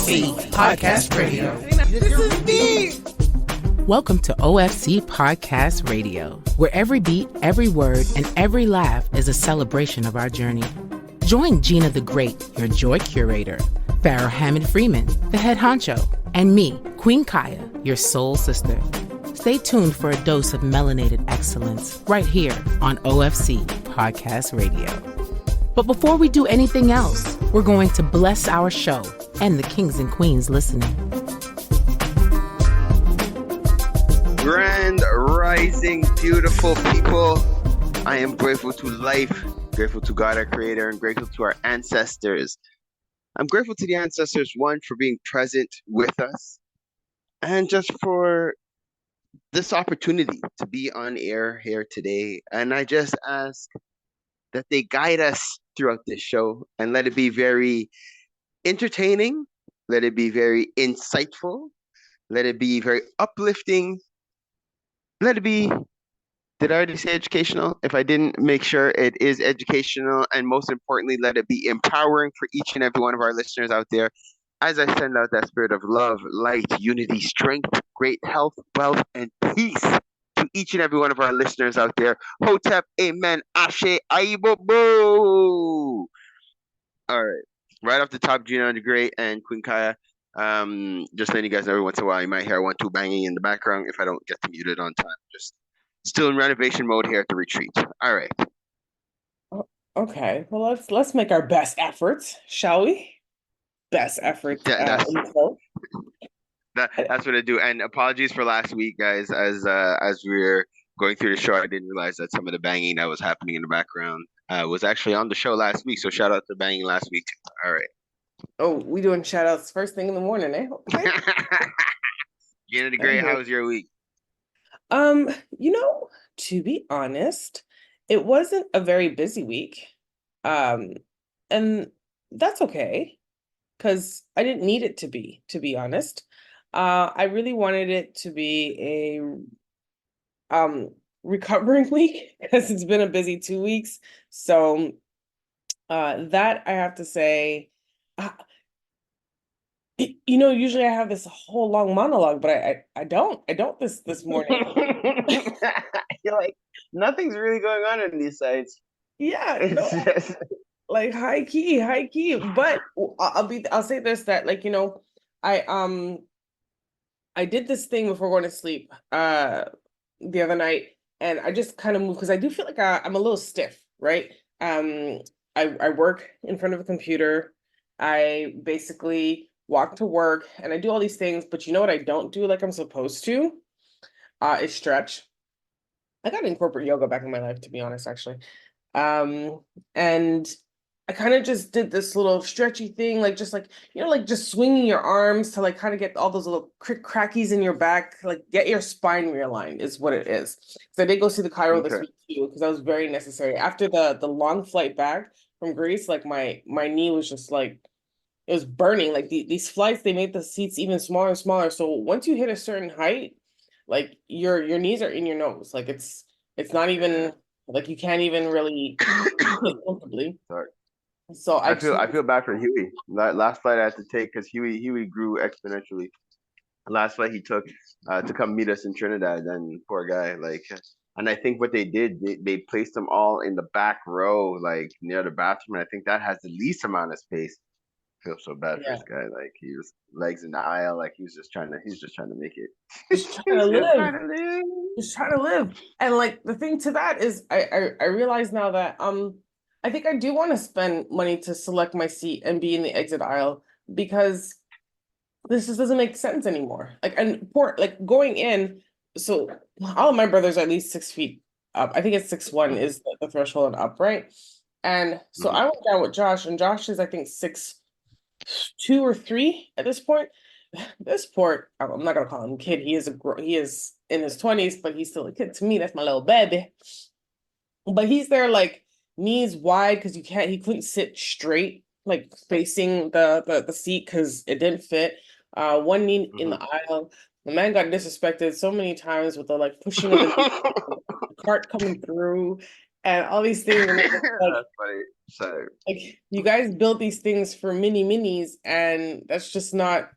OFC Podcast Radio. This is me. Welcome to OFC Podcast Radio, where every beat, every word, and every laugh is a celebration of our journey. Join Gina the Great, your joy curator, Farrah Hammond Freeman, the head honcho, and me, Queen Kaya, your soul sister. Stay tuned for a dose of melanated excellence right here on OFC Podcast Radio. But before we do anything else, we're going to bless our show and the kings and queens listening. Grand rising, beautiful people. I am grateful to life, grateful to God, our creator, and grateful to our ancestors. I'm grateful to the ancestors, one, for being present with us, and just for this opportunity to be on air here today. And I just ask that they guide us throughout this show and let it be very entertaining, let it be very insightful, let it be very uplifting, let it be, did I already say educational? If I didn't, make sure it is educational, and most importantly, let it be empowering for each and every one of our listeners out there as I send out that spirit of love, light, unity, strength, great health, wealth, and peace to each and every one of our listeners out there. Hotep, amen, ashe, aibobo. All right. Right off the top, Gina the Great and Queen Kaya. Just letting you guys know, every once in a while you might hear 1-2 banging in the background if I don't get to mute it on time. Just still in renovation mode here at the retreat. All right. Okay. Well, let's make our best efforts, shall we? Best efforts. That's what I do. And apologies for last week, guys. As we were going through the show, I didn't realize that some of the banging that was happening in the background was actually on the show last week. So shout out to banging last week. All right. Oh, we doing shout outs first thing in the morning, eh? Okay. Gina the Great, how was your week? To be honest, it wasn't a very busy week. And that's okay, because I didn't need it to be honest. I really wanted it to be a recovering week, because it's been a busy 2 weeks. So that I have to say, usually I have this whole long monologue, but I don't this morning. You're like, nothing's really going on in these sites. Yeah, just like high key. But I'll say this, that I did this thing before going to sleep the other night, and I just kind of moved, because I do feel like I'm a little stiff, right? I work in front of a computer. I basically walk to work and I do all these things, but you know what I don't do like I'm supposed to? Is stretch. I got to incorporate yoga back in my life, to be honest, actually. And I kind of just did this little stretchy thing, just swinging your arms to kind of get all those little crackies in your back, get your spine realigned is what it is. So I did go see the chiro this week too, because that was very necessary. After the long flight back from Greece, my knee was just it was burning. These flights, they made the seats even smaller and smaller. So once you hit a certain height, your knees are in your nose. It's not even you can't even really sit comfortably. Sorry. So I feel bad for Huey. Last flight I had to take, because Huey grew exponentially. Last flight he took to come meet us in Trinidad, and poor guy, and I think what they did, they placed them all in the back row, near the bathroom, and I think that has the least amount of space. I feel so bad for this guy. He was legs in the aisle, he's just trying to make it. Just trying to live. And the thing to that is I realize now that I think I do want to spend money to select my seat and be in the exit aisle, because this just doesn't make sense anymore. Going in, so all of my brothers are at least 6 feet up. I think it's 6'1" is the threshold and up, right? And so I went down with Josh, and Josh is, I think, 6'2" or 3 at this point. This poor, I'm not gonna call him a kid. He is in his 20s, but he's still a kid to me. That's my little baby. But he's there knees wide, because he couldn't sit straight, facing the seat, because it didn't fit. One knee in the aisle. The man got disrespected so many times with the pushing of the cart coming through and all these things. And That's funny. So Like you guys build these things for minis, and that's not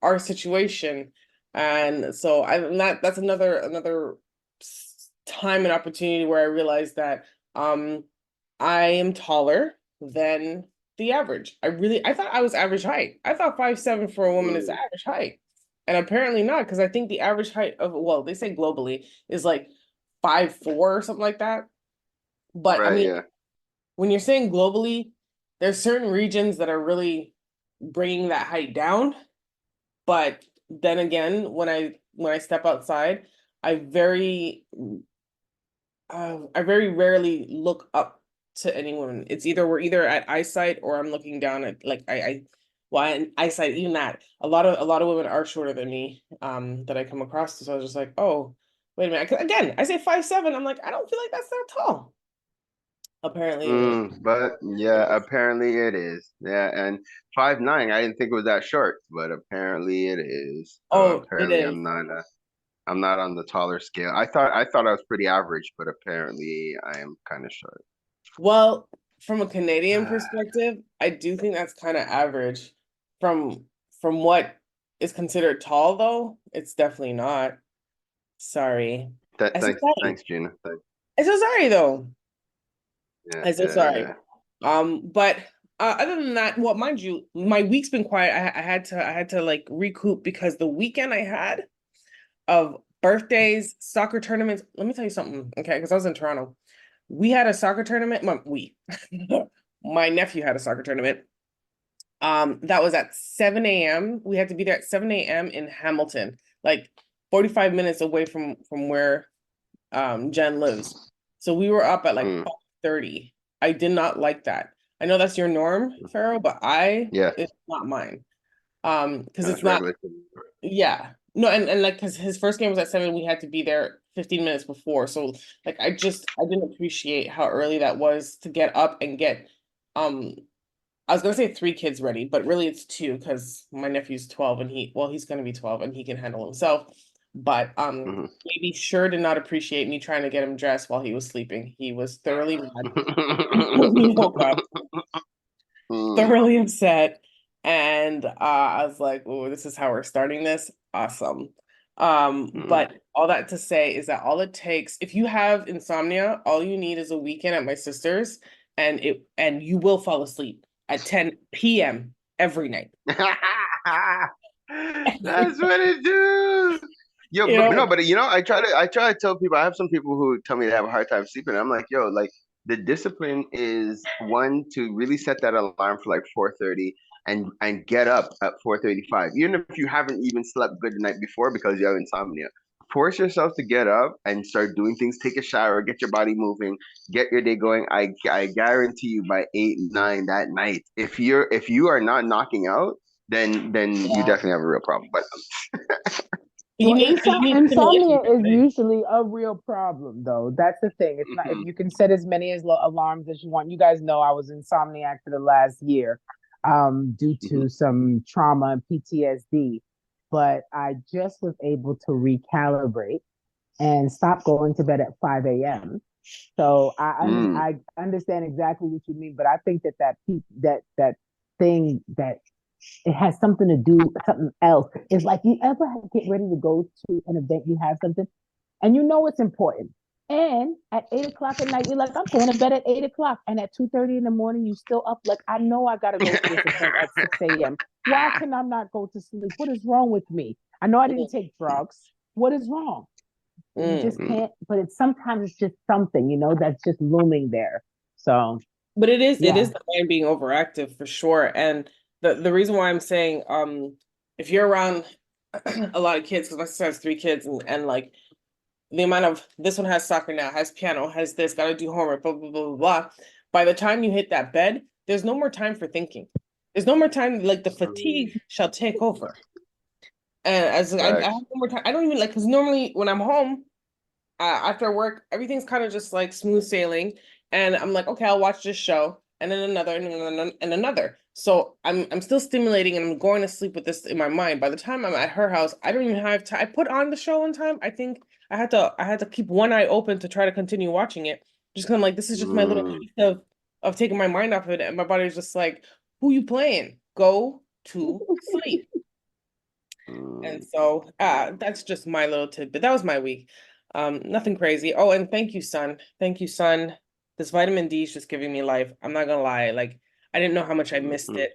our situation. And so that's another time and opportunity where I realized that I am taller than the average. I thought I was average height. I thought 5'7" for a woman is average height. And apparently not, because I think the average height of, well, they say globally is like 5'4" or something like that. But I right, mean, yeah. when you're saying globally, there's certain regions that are really bringing that height down. But then again, when I step outside, I very I very rarely look up to anyone. It's either we're either at eyesight or I'm looking down at like well, and eyesight, even that. A lot of women are shorter than me that I come across. So I was just like, oh, wait a minute. 'Cause again, I say 5'7". I'm like, I don't feel like that's that tall. Apparently, But yeah, apparently it is. Yeah, and 5'9", I didn't think it was that short, but apparently it is. So oh, it apparently is. I'm not on the taller scale. I thought I was pretty average, but apparently I am kind of short. Well, from a Canadian perspective, I do think that's kind of average. From from what is considered tall, though, it's definitely not. Sorry. I'm so Thanks, sorry. thanks, Gina. Thanks. I'm so sorry, though. Yeah, I'm so yeah, sorry. yeah. But other than that, well, mind you, my week's been quiet. I had to like recoup because the weekend I had of birthdays, soccer tournaments. Let me tell you something, okay? Because I was in Toronto. We had a soccer tournament. My nephew had a soccer tournament. That was at 7 a.m. We had to be there at 7 a.m. in Hamilton, like 45 minutes away from where Jen lives. So we were up at like Mm, 5:30. I did not like that. I know that's your norm, Pharaoh, but yeah, it's not mine. Because that's it's not, regular. yeah. No, and like because his first game was at 7, we had to be there 15 minutes before. So like I didn't appreciate how early that was to get up and get um I was gonna say 3 kids ready, but really it's 2 because my nephew's 12 and he's gonna be 12 and he can handle himself. But Mhm. maybe sure did not appreciate me trying to get him dressed while he was sleeping. He was thoroughly mad when he woke up, Mm, thoroughly upset. And I was like, oh, this is how we're starting this. Awesome. mm. But all that to say is that all it takes, if you have insomnia, all you need is a weekend at my sister's and you will fall asleep at 10 p.m. every night. That's what it do. Yo, You but know, no, but I try to tell people. I have some people who tell me they have a hard time sleeping. I'm like, yo, like the discipline is one to really set that alarm for like 4:30 and get up at 4:35, even if you haven't even slept good the night before because you have insomnia. Force yourself to get up and start doing things. Take a shower, get your body moving, get your day going. I guarantee you by 8, 9 that night, if you are not knocking out, then you yeah. definitely have a real problem. But You Well, need insomnia stimulation. is usually a real problem, though. That's the thing. It's not if mhm, you can set as many alarms as you want. You guys know I was insomniac for the last year, due mhm, to some trauma and PTSD. But I just was able to recalibrate and stop going to bed at 5 a.m. So mm, I understand exactly what you mean, but I think that thing that it has something to do with something else. It's like you ever get ready to go to an event, you have something, and you know it's important. And at 8 o'clock at night, you're like, I'm going to bed at 8 o'clock. And at 2:30 in the morning, you still up. Like, I know I gotta go to this event at 6 a.m. Why can I not go to sleep? What is wrong with me? I know I didn't take drugs. What is wrong? You Mm. just mm. can't, but sometimes it's just something, that's just looming there. So But it yeah. is the mind being overactive for sure. And the reason why I'm saying if you're around a lot of kids, because my sister has 3 kids and like the amount of this one has soccer now, has piano, has this, gotta do homework, blah blah blah blah blah. By the time you hit that bed, there's no more time for thinking. There's no more time, like the fatigue shall take over. And as I have Facts. no more time, I don't even like because normally when I'm home, after work, everything's kind of just like smooth sailing. And I'm like, okay, I'll watch this show and then another and another and another. So I'm still stimulating and I'm going to sleep with this in my mind. By the time I'm at her house, I don't even have time. I put on the show on time. I think I had to keep one eye open to try to continue watching it. Just kind of like this is just my little Mm, piece of of taking my mind off of it, and my body was just like, "Who you playing? Go to sleep." And so that's just my little tidbit. That was my week. Nothing crazy. Oh, and thank you, son. Thank you, son. This vitamin D is just giving me life. I'm not gonna lie. Like, I didn't know how much I missed it.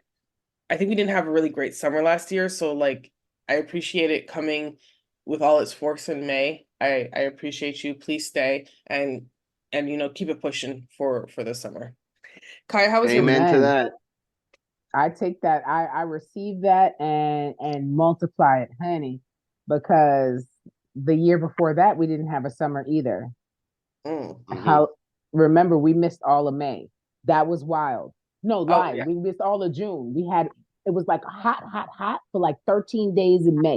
I think we didn't have a really great summer last year, so like I appreciate it coming with all its force in May. I appreciate you. Please stay and keep it pushing for the summer. Kai, how was your week? Amen to that. I take that. I receive that and multiply it, honey, because the year before that we didn't have a summer either. Remember, we missed all of May. That was wild. No, lie. Yeah. We missed all of June. It was like hot for like 13 days in May.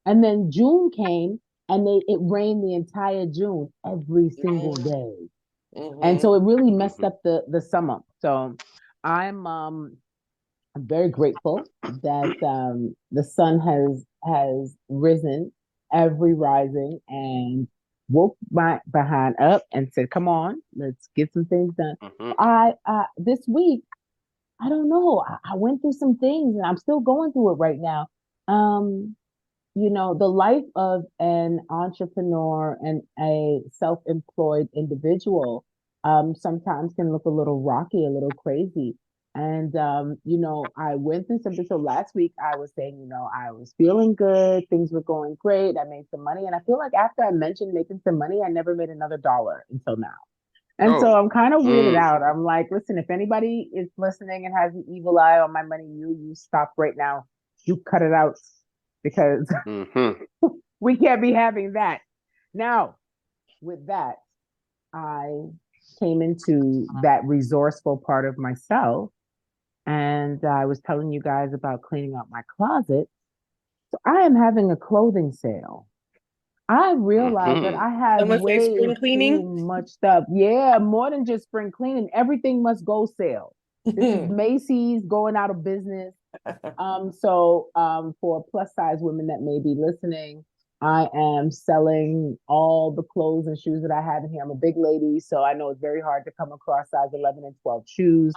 And then June came and it rained the entire June every single day. And so it really messed up the summer. So I'm very grateful that the sun has risen every rising and woke my behind up and said, "Come on, let's get some things done." This week, I don't know. I went through some things and I'm still going through it right now. The life of an entrepreneur and a self-employed individual sometimes can look a little rocky, a little crazy. And, I went through something. So last week I was saying, I was feeling good. Things were going great. I made some money. And I feel like after I mentioned making some money, I never made another dollar until now. And so I'm kind of weirded out. I'm like, listen, if anybody is listening and has an evil eye on my money, you stop right now. You cut it out because we can't be having that. Now, with that, I came into that resourceful part of myself. And I was telling you guys about cleaning out my closet. So I am having a clothing sale. I realized that I have way too much stuff. Yeah, more than just spring cleaning. Everything must go sale. This is Macy's going out of business. For plus size women that may be listening, I am selling all the clothes and shoes that I have in here. I'm a big lady, so I know it's very hard to come across size 11 and 12 shoes.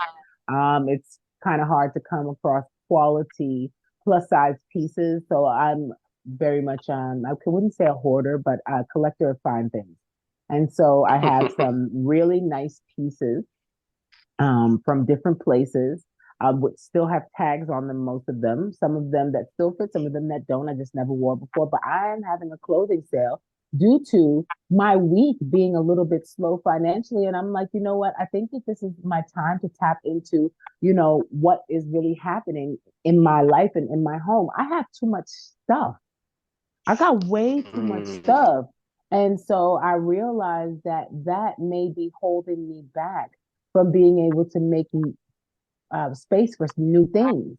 It's kind of hard to come across quality plus size pieces. So I'm very much I wouldn't say a hoarder, but a collector of fine things. And so I have some really nice pieces from different places. Would still have tags on them, most of them. Some of them that still fit, some of them that don't. I just never wore before. But I am having a clothing sale due to my week being a little bit slow financially. And I'm like, you know what? I think that this is my time to tap into, what is really happening in my life and in my home. I have too much stuff. I got way too much stuff. And so I realized that may be holding me back from being able to make space for some new things.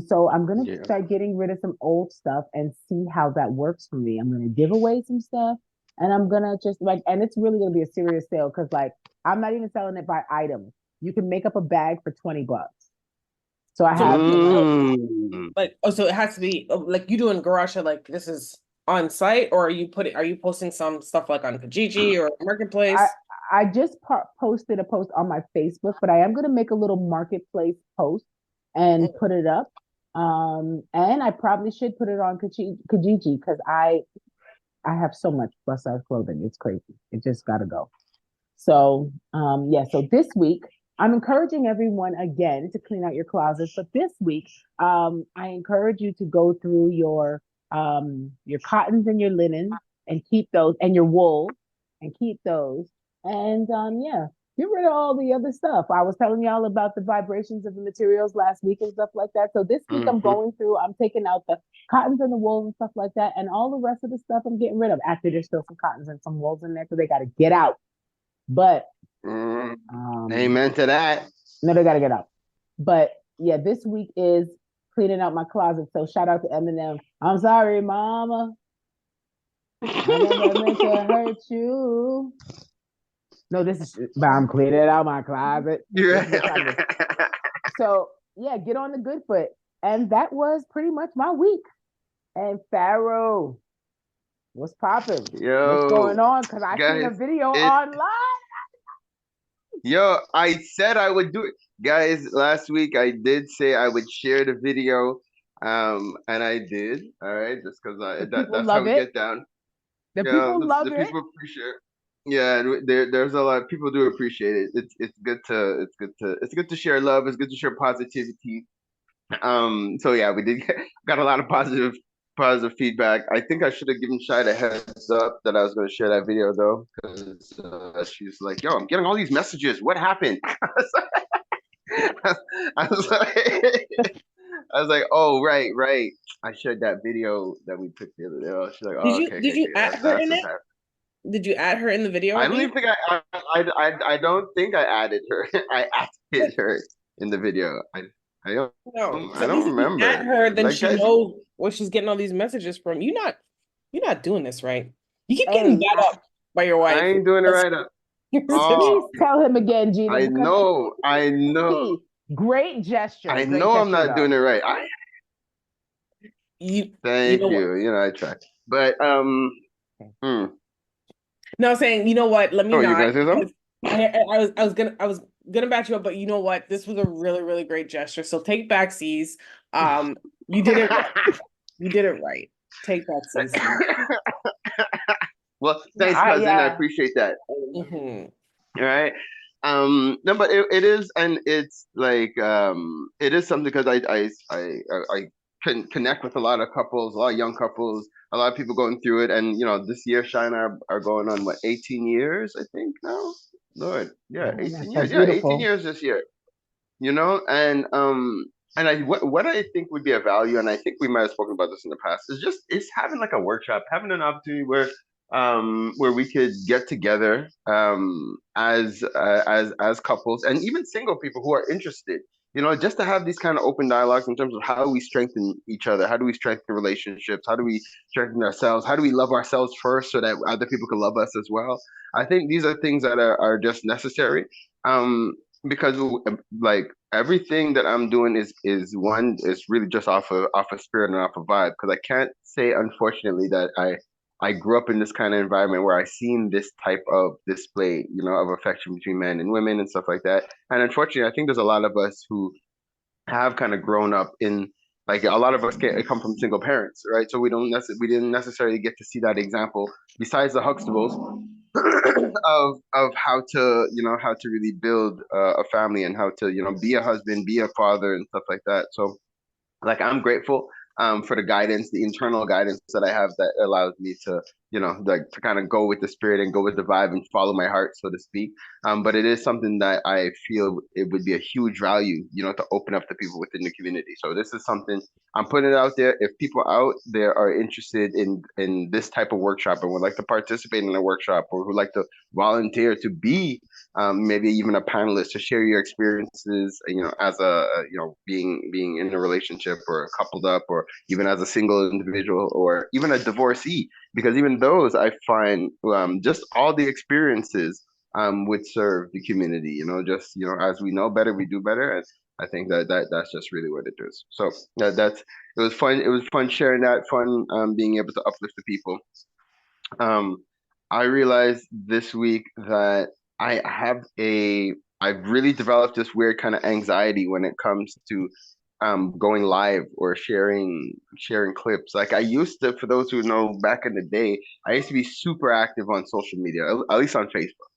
So I'm going to start getting rid of some old stuff and see how that works for me. I'm going to give away some stuff and I'm going to just and it's really going to be a serious sale because I'm not even selling it by item. You can make up a bag for $20. So I have so it has to be like you doing garage sale, like this is on site, or are you posting some stuff like on Kijiji or Marketplace? I just posted a post on my Facebook, but I am going to make a little Marketplace post and put it up. And I probably should put it on Kijiji because I have so much plus size clothing. It's crazy. It just got to go. So, so this week, I'm encouraging everyone again to clean out your closets. But this week, I encourage you to go through your cottons and your linens and keep those, and your wool and keep those. And get rid of all the other stuff. I was telling y'all about the vibrations of the materials last week and stuff like that. So this week I'm going through, I'm taking out the cottons and the wool and stuff like that. And all the rest of the stuff I'm getting rid of. Actually, there's still some cottons and some wools in there, so they got to get out. But amen to that. No, they got to get out. But yeah, this week is cleaning out my closet. So shout out to Eminem. I'm sorry, mama. I never meant to hurt you. No, but I'm cleaning out my closet. So yeah, get on the good foot. And that was pretty much my week. And Pharaoh, what's popping? What's going on? Because I seen a video online. Yo, I said I would do it. Guys, last week I did say I would share the video. And I did. All right, just because The people that's how love we it. get down. The Yeah, people love the it. people appreciate. Yeah, and there's a lot of people do appreciate it. It's good to share love. It's good to share positivity. So yeah, we did got a lot of positive feedback. I think I should have given Shai a heads up that I was going to share that video though, because she's like, "Yo, I'm getting all these messages. What happened?" I was like, "Oh, right. I shared that video that we took the other day." Oh, she's like, "Oh, okay, Did you add her that's in what's it? happening." Did you add her in the video? I don't even think I don't think I added her. I added her in the video. I don't No, I at least don't if you remember. add her, then Like, she guys, knows where she's getting all these messages from. You're not doing this right. You keep getting Hey, beat up by your I wife. ain't doing it right up. please Oh, tell him again, Gina, I because know, great gesture. I Great know. I'm gesture, not doing it right. You Thank know what? you. You know, I try. But hmm. No, I'm saying, you know what? Let me Oh, you not, gonna say something? because I was gonna back you up, but you know what? This was a really, really great gesture. So take backsies. You did it right. You did it right. Take backsies. Well, thanks, cousin. I Yeah. appreciate that. Mhm. All right. No, but it is, and it's like it is something because I can connect with a lot of couples, a lot of young couples, a lot of people going through it, and you know, this year, Shine are going on what 18 years, I think now. Lord, yeah, Oh, 18 that's so years, yeah, 18 beautiful. years this year. You know, and what I think would be a value, and I think we might have spoken about this in the past, is having like a workshop, having an opportunity where we could get together as couples and even single people who are interested, you know, just to have these kind of open dialogues in terms of how we strengthen each other, how do we strengthen relationships, how do we strengthen ourselves, how do we love ourselves first so that other people can love us as well. I think these are things that are just necessary. Um, because like everything that I'm doing is really just off of spirit and off of vibe. Because I can't say unfortunately that I grew up in this kind of environment where I seen this type of display, you know, of affection between men and women and stuff like that. And unfortunately, I think there's a lot of us who have kind of grown up in like a lot of us come from single parents, right? So we didn't necessarily get to see that example besides the Huxtables of how to how to really build a family and how to be a husband, be a father, and stuff like that. So like I'm grateful for the guidance, the internal guidance that I have that allows me to, like to kind of go with the spirit and go with the vibe and follow my heart, so to speak. But it is something that I feel it would be a huge value, to open up to people within the community. So this is something I'm putting it out there. If people out there are interested in this type of workshop and would like to participate in a workshop or would like to volunteer to be maybe even a panelist to share your experiences, as being in a relationship or coupled up, or even as a single individual, or even a divorcee, because even those I find just all the experiences would serve the community. As we know better, we do better, and I think that's just really what it is. So that's it was fun. It was fun sharing that, fun being able to uplift the people. Um, I realized this week that I've really developed this weird kind of anxiety when it comes to going live or sharing clips. Like I used to, for those who know back in the day, I used to be super active on social media, at least on Facebook.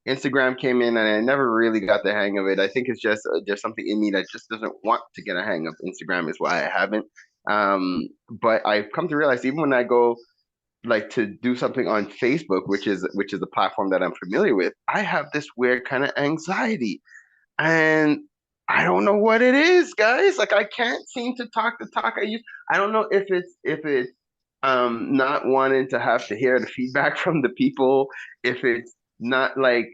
Instagram came in and I never really got the hang of it. I think it's just something in me that just doesn't want to get a hang of Instagram is why I haven't. But I've come to realize even when I go like to do something on Facebook, which is a platform that I'm familiar with, I have this weird kind of anxiety. And I don't know what it is, guys. Like I can't seem to talk the talk I use. I don't know if it's not wanting to have to hear the feedback from the people, if it's not like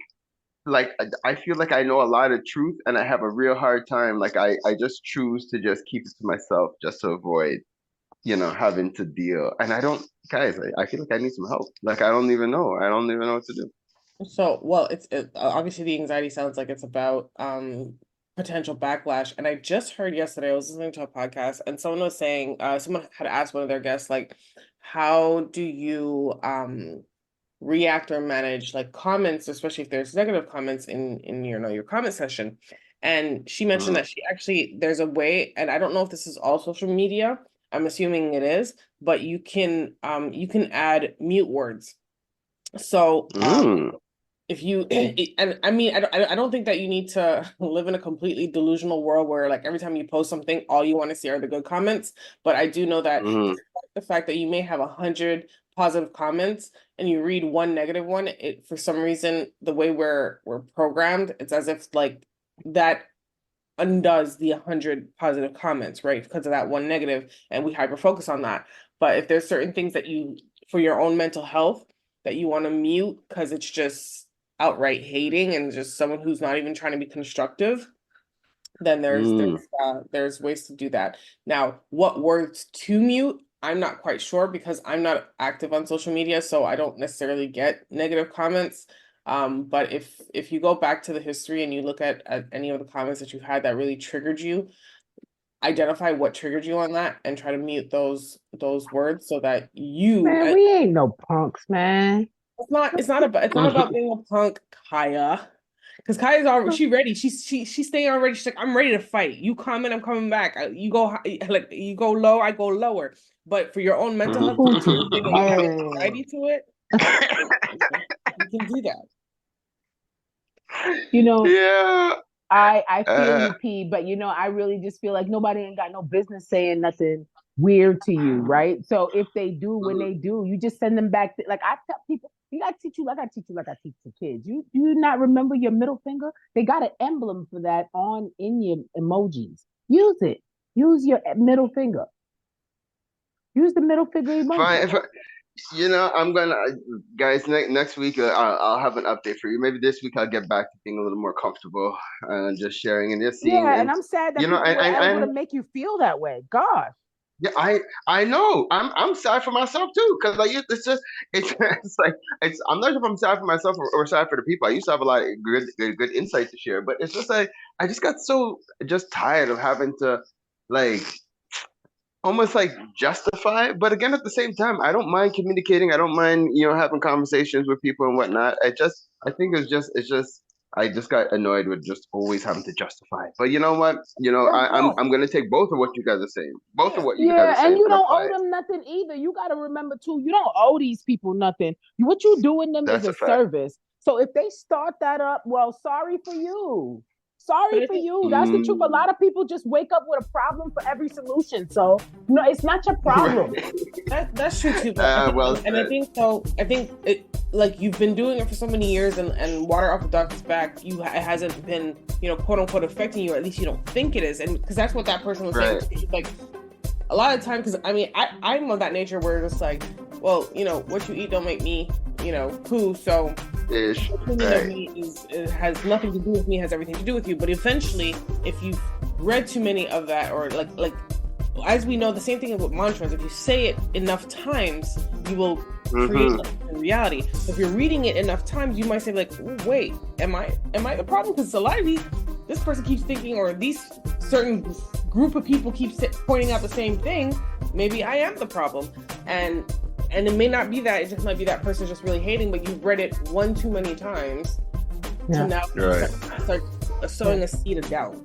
I feel like I know a lot of truth and I have a real hard time. Like I just choose to just keep it to myself just to avoid having to deal. And I don't, guys, I feel like I need some help. Like I don't even know. I don't even know what to do. So, well, obviously the anxiety sounds like it's about potential backlash. And I just heard yesterday, I was listening to a podcast and someone was saying, someone had asked one of their guests, like, how do you react or manage like comments, especially if there's negative comments in your comment session. And she mentioned that there's a way, and I don't know if this is all social media. I'm assuming it is, but you can add mute words. So if you and I mean I don't think that you need to live in a completely delusional world where like every time you post something, all you want to see are the good comments. But I do know that the fact that you may have 100 positive comments and you read one negative one, it for some reason the way we're programmed, it's as if like that undoes the 100 positive comments, right? Because of that one negative, and we hyper focus on that. But if there's certain things that you, for your own mental health, that you want to mute because it's just outright hating and just someone who's not even trying to be constructive, then there's ways to do that. Now, what words to mute? I'm not quite sure because I'm not active on social media, so I don't necessarily get negative comments. But if you go back to the history and you look at any of the comments that you've had that really triggered you, identify what triggered you on that and try to mute those words so that we ain't no punks, man. It's not about being a punk, Kaya. Because Kaya's already, she's ready. She's staying already. She's like, I'm ready to fight. You comment, I'm coming back. You go high, like you go low, I go lower. But for your own mental health, you have anxiety to it. You can do that. Yeah. I feel you, P, but I really just feel like nobody ain't got no business saying nothing weird to you, right? So if they do, when they do, you just send them back. Like I tell people, you gotta teach you like I teach the kids. You not remember your middle finger? They got an emblem for that in your emojis. Use it. Use your middle finger. Use the middle finger emoji. Fine. I'm gonna, guys. Next week, I'll have an update for you. Maybe this week I'll get back to being a little more comfortable and just sharing and just seeing. Yeah, and I'm sad that people were able to make you feel that way. Gosh. Yeah, I know. I'm sad for myself too, because like I'm not sure if I'm sad for myself or sad for the people. I used to have a lot of good insight to share, but it's just like I just got so tired of having to like almost like justify. But again, at the same time, I don't mind communicating. I don't mind having conversations with people and whatnot. I think it's just. I just got annoyed with just always having to justify. But you know what? I'm gonna take both of what you guys are saying. Both of what you guys are saying. Yeah, and you don't owe them nothing either. You gotta remember too, you don't owe these people nothing. What you doing them is a service. So if they start that up, well, sorry for you. Sorry for you. That's the truth. A lot of people just wake up with a problem for every solution. So no, it's not your problem. That's true too. And I think so. I think it, like you've been doing it for so many years, and water off a duck's back. It hasn't been quote unquote affecting you. Or at least you don't think it is, and because that's what that person was saying. Like a lot of times, because I mean, I'm of that nature where it's like, well, what you eat don't make me, poo. So opinion of me has nothing to do with me, has everything to do with you. But eventually, if you've read too many of that, or like as we know, the same thing with mantras. If you say it enough times, you will create a reality. So if you're reading it enough times, you might say like, wait, am I the problem? Because a lot of this person keeps thinking, or these certain group of people keep pointing out the same thing. Maybe I am the problem, and it may not be that. It just might be that person's just really hating, but you've read it one too many times to now start sowing a seed of doubt.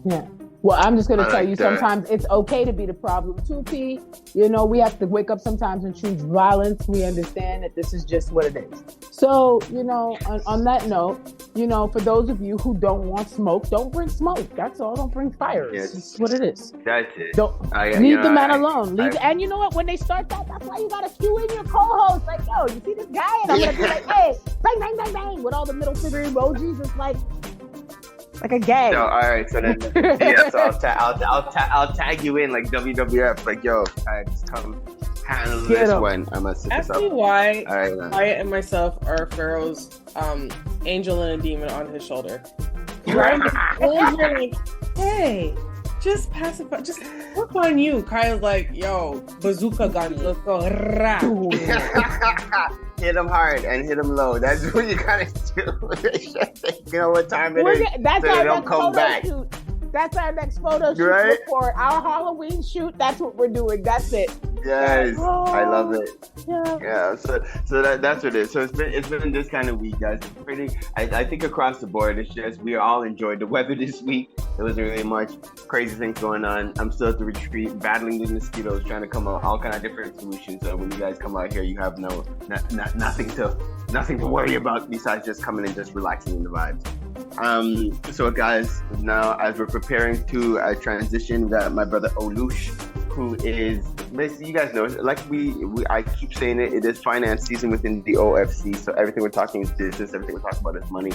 Yeah. Well, I'm just going to tell you, sometimes it's okay to be the problem too, P. We have to wake up sometimes and choose violence. We understand that this is just what it is. So, on that note, for those of you who don't want smoke, don't bring smoke. That's all. Don't bring fire. It's just what it is. That's it. Leave the man alone. And you know what? When they start that's why you got to cue in your co-host. Like, yo, you see this guy? And I'm going to be like, hey, bang, bang, bang, bang, with all the middle finger emojis. It's like a gag. So, all right. So then, so I'll tag you in like WWF. Like, yo, I just come handle this one. I'm gonna sit this up. Ask me why Wyatt and myself are Pharaoh's angel and a demon on his shoulder. Right? And you're like, hey, just pacify, just work on you. Kyle's like, yo, bazooka gun, let's go. Hit him hard and hit him low. That's what you gotta do. You know what time it is. That's so our they don't next come photo back. shoot. That's our next photo shoot for our Halloween shoot. That's what we're doing. That's it. Yes, I love it. Yeah, so that's what it is. So it's been this kind of week, guys. It's pretty. I think across the board, it's just we all enjoyed the weather this week. There wasn't really much crazy things going on. I'm still at the retreat, battling the mosquitoes, trying to come up with all kind of different solutions. So when you guys come out here, you have nothing to worry about besides just coming and just relaxing in the vibes. So guys, now as we're preparing to transition, we got my brother Olush, who is basically, you guys know, like I keep saying it, it is finance season within the OFC. So everything we're talking is business, everything we're talking about is money.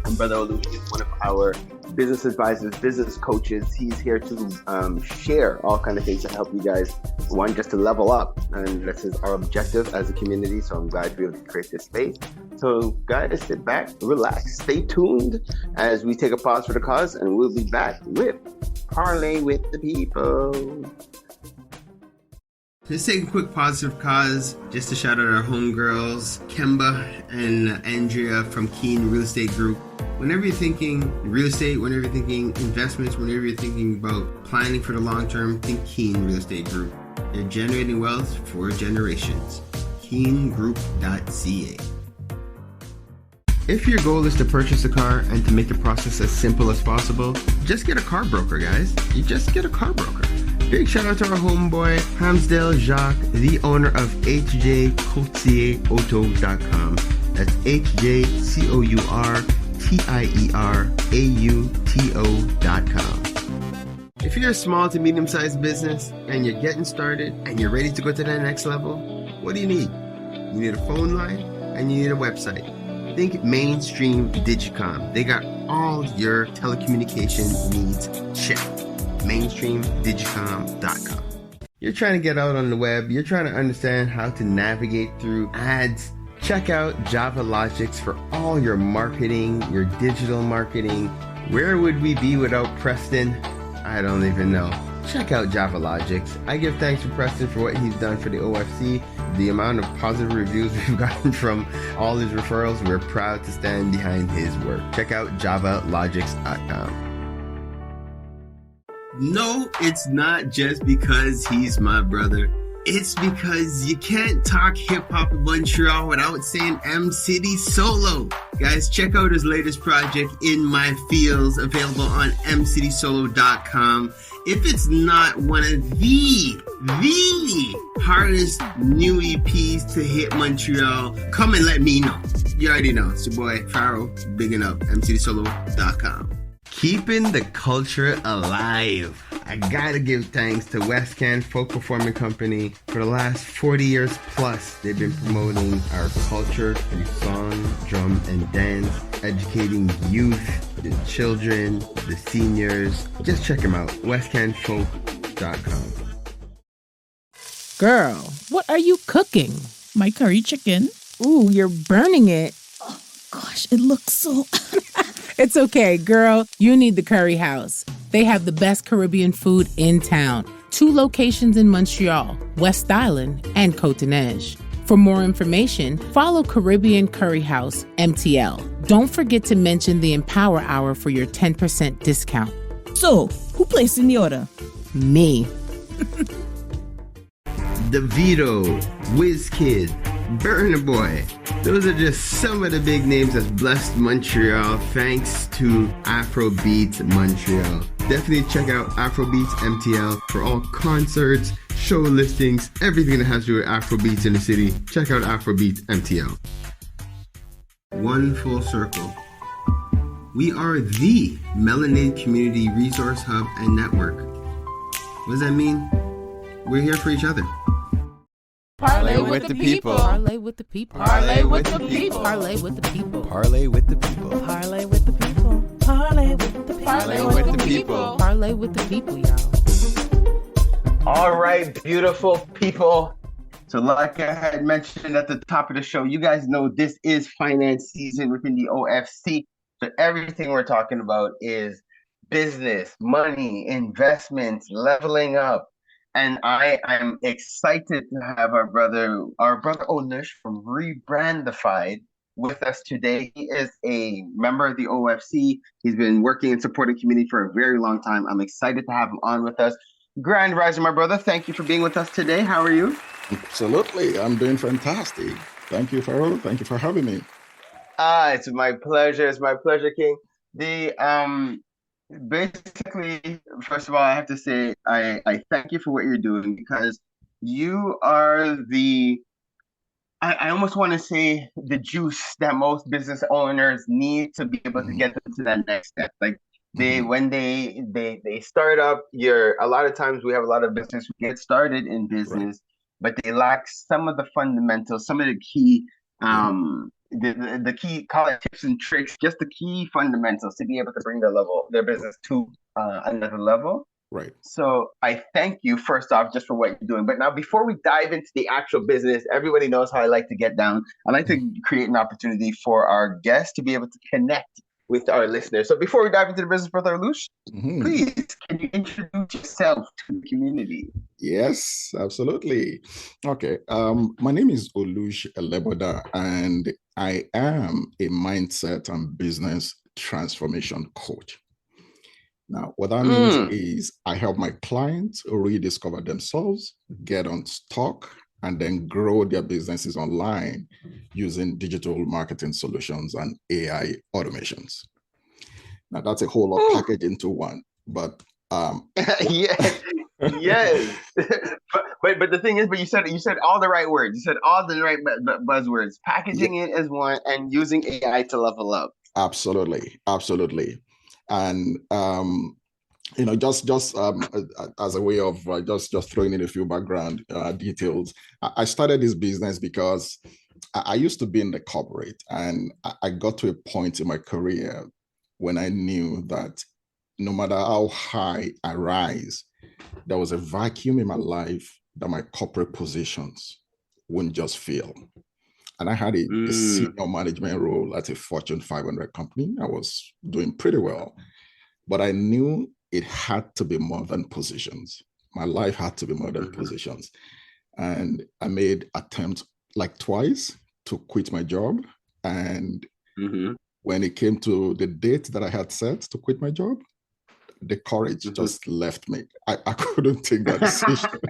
And brother Olush is one of our business advisors, business coaches. He's here to share all kind of things to help you guys, one, just to level up, and this is our objective as a community. So I'm glad to be able to create this space. So guys, sit back, relax, stay tuned as we take a pause for the cause, and we'll be back with Parlay with the People. Let's take a quick pause for cause just to shout out our homegirls, Kemba and Andrea from Keen Real Estate Group. Whenever you're thinking real estate, whenever you're thinking investments, whenever you're thinking about planning for the long term, think Keen Real Estate Group. They're generating wealth for generations. KeenGroup.ca. If your goal is to purchase a car and to make the process as simple as possible, just get a car broker, guys. You just get a car broker. Big shout out to our homeboy, Hamsdale Jacques, the owner of HJCourtierAuto.com. That's HJCourtierAuto.com. If you're a small to medium-sized business and you're getting started and you're ready to go to that next level, what do you need? You need a phone line and you need a website. Think Mainstream Digicom. They got all your telecommunication needs checked. MainstreamDigicom.com. You're trying to get out on the web. You're trying to understand how to navigate through ads. Check out Java Logics for all your marketing, your digital marketing. Where would we be without Preston? I don't even know. Check out Java Logics. I give thanks to Preston for what he's done for the OFC. The amount of positive reviews we've gotten from all his referrals, we're proud to stand behind his work. Check out javalogics.com. No, it's not just because he's my brother. It's because you can't talk hip-hop in Montreal without saying M City Solo. Guys, check out his latest project, In My Fields, available on mcitysolo.com. If it's not one of the hardest new EPs to hit Montreal, come and let me know. You already know. It's your boy, Pharaoh, bigging up, mcitysolo.com. Keeping the culture alive. I gotta give thanks to West Can Folk Performing Company. For the last 40 years plus, they've been promoting our culture through song, drum, and dance, educating youth, the children, the seniors. Just check them out, westcanfolk.com. Girl, what are you cooking? My curry chicken. Ooh, you're burning it. Oh, gosh, it looks so... It's okay, girl. You need the Curry House. They have the best Caribbean food in town. 2 locations in Montreal, West Island, and Côte-Neige. For more information, follow Caribbean Curry House, MTL. Don't forget to mention the Empower Hour for your 10% discount. So, who placed in the order? Me. DeVito, WizKid, Burna Boy. Those are just some of the big names that's blessed Montreal thanks to Afrobeats Montreal. Definitely check out Afrobeats MTL for all concerts, show listings, everything that has to do with Afrobeats in the city. Check out Afrobeats MTL. One full circle. We are the Melanated Community Resource Hub and Network. What does that mean? We're here for each other. Parlay with the people. Parlay with the people. Parlay with the people. Parlay with the people. Parlay with the people. Parlay with the people. Parlay with the people. Parlay with the people. Parlay with the people, y'all. All right, beautiful people. So like I had mentioned at the top of the show, you guys know this is finance season within the OFC. So everything we're talking about is business, money, investments, leveling up. And I am excited to have our brother Olush from Rebrandified with us today. He is a member of the OFC. He's been working and supporting community for a very long time. I'm excited to have him on with us. Grand Rising, my brother. Thank you for being with us today. How are you? Absolutely. I'm doing fantastic. Thank you, Pharaoh. Thank you for having me. It's my pleasure. It's my pleasure, King. The basically, first of all, I have to say I thank you for what you're doing because you are I almost want to say the juice that most business owners need to be able to get them to that next step. Like when they start up, a lot of times we have a lot of business who get started in business, but they lack some of the fundamentals, some of the key the key, call it tips and tricks, just the key fundamentals to be able to bring their business to another level. Right. So I thank you first off just for what you're doing. But now before we dive into the actual business, everybody knows how I like to get down. I like to create an opportunity for our guests to be able to connect with our listeners. So before we dive into the business, Brother Alush, please, can you introduce yourself to the community? Yes, absolutely. Okay. My name is Olush Eleboda, and I am a mindset and business transformation coach. Now, what that means is I help my clients rediscover themselves, get on stock, and then grow their businesses online using digital marketing solutions and AI automations. Now, that's a whole lot packaged into one, but yes. but the thing is, you said all the right words. You said all the right buzzwords. Packaging it as one and using AI to level up. Absolutely. And just as a way of just throwing in a few background details, I started this business because I used to be in the corporate, and I got to a point in my career when I knew that no matter how high I rise, there was a vacuum in my life that my corporate positions wouldn't just fill. And I had a senior management role at a Fortune 500 company. I was doing pretty well, but I knew it had to be more than positions. My life had to be more than positions. And I made attempts like twice to quit my job. And when it came to the date that I had set to quit my job, the courage just left me. I couldn't take that decision.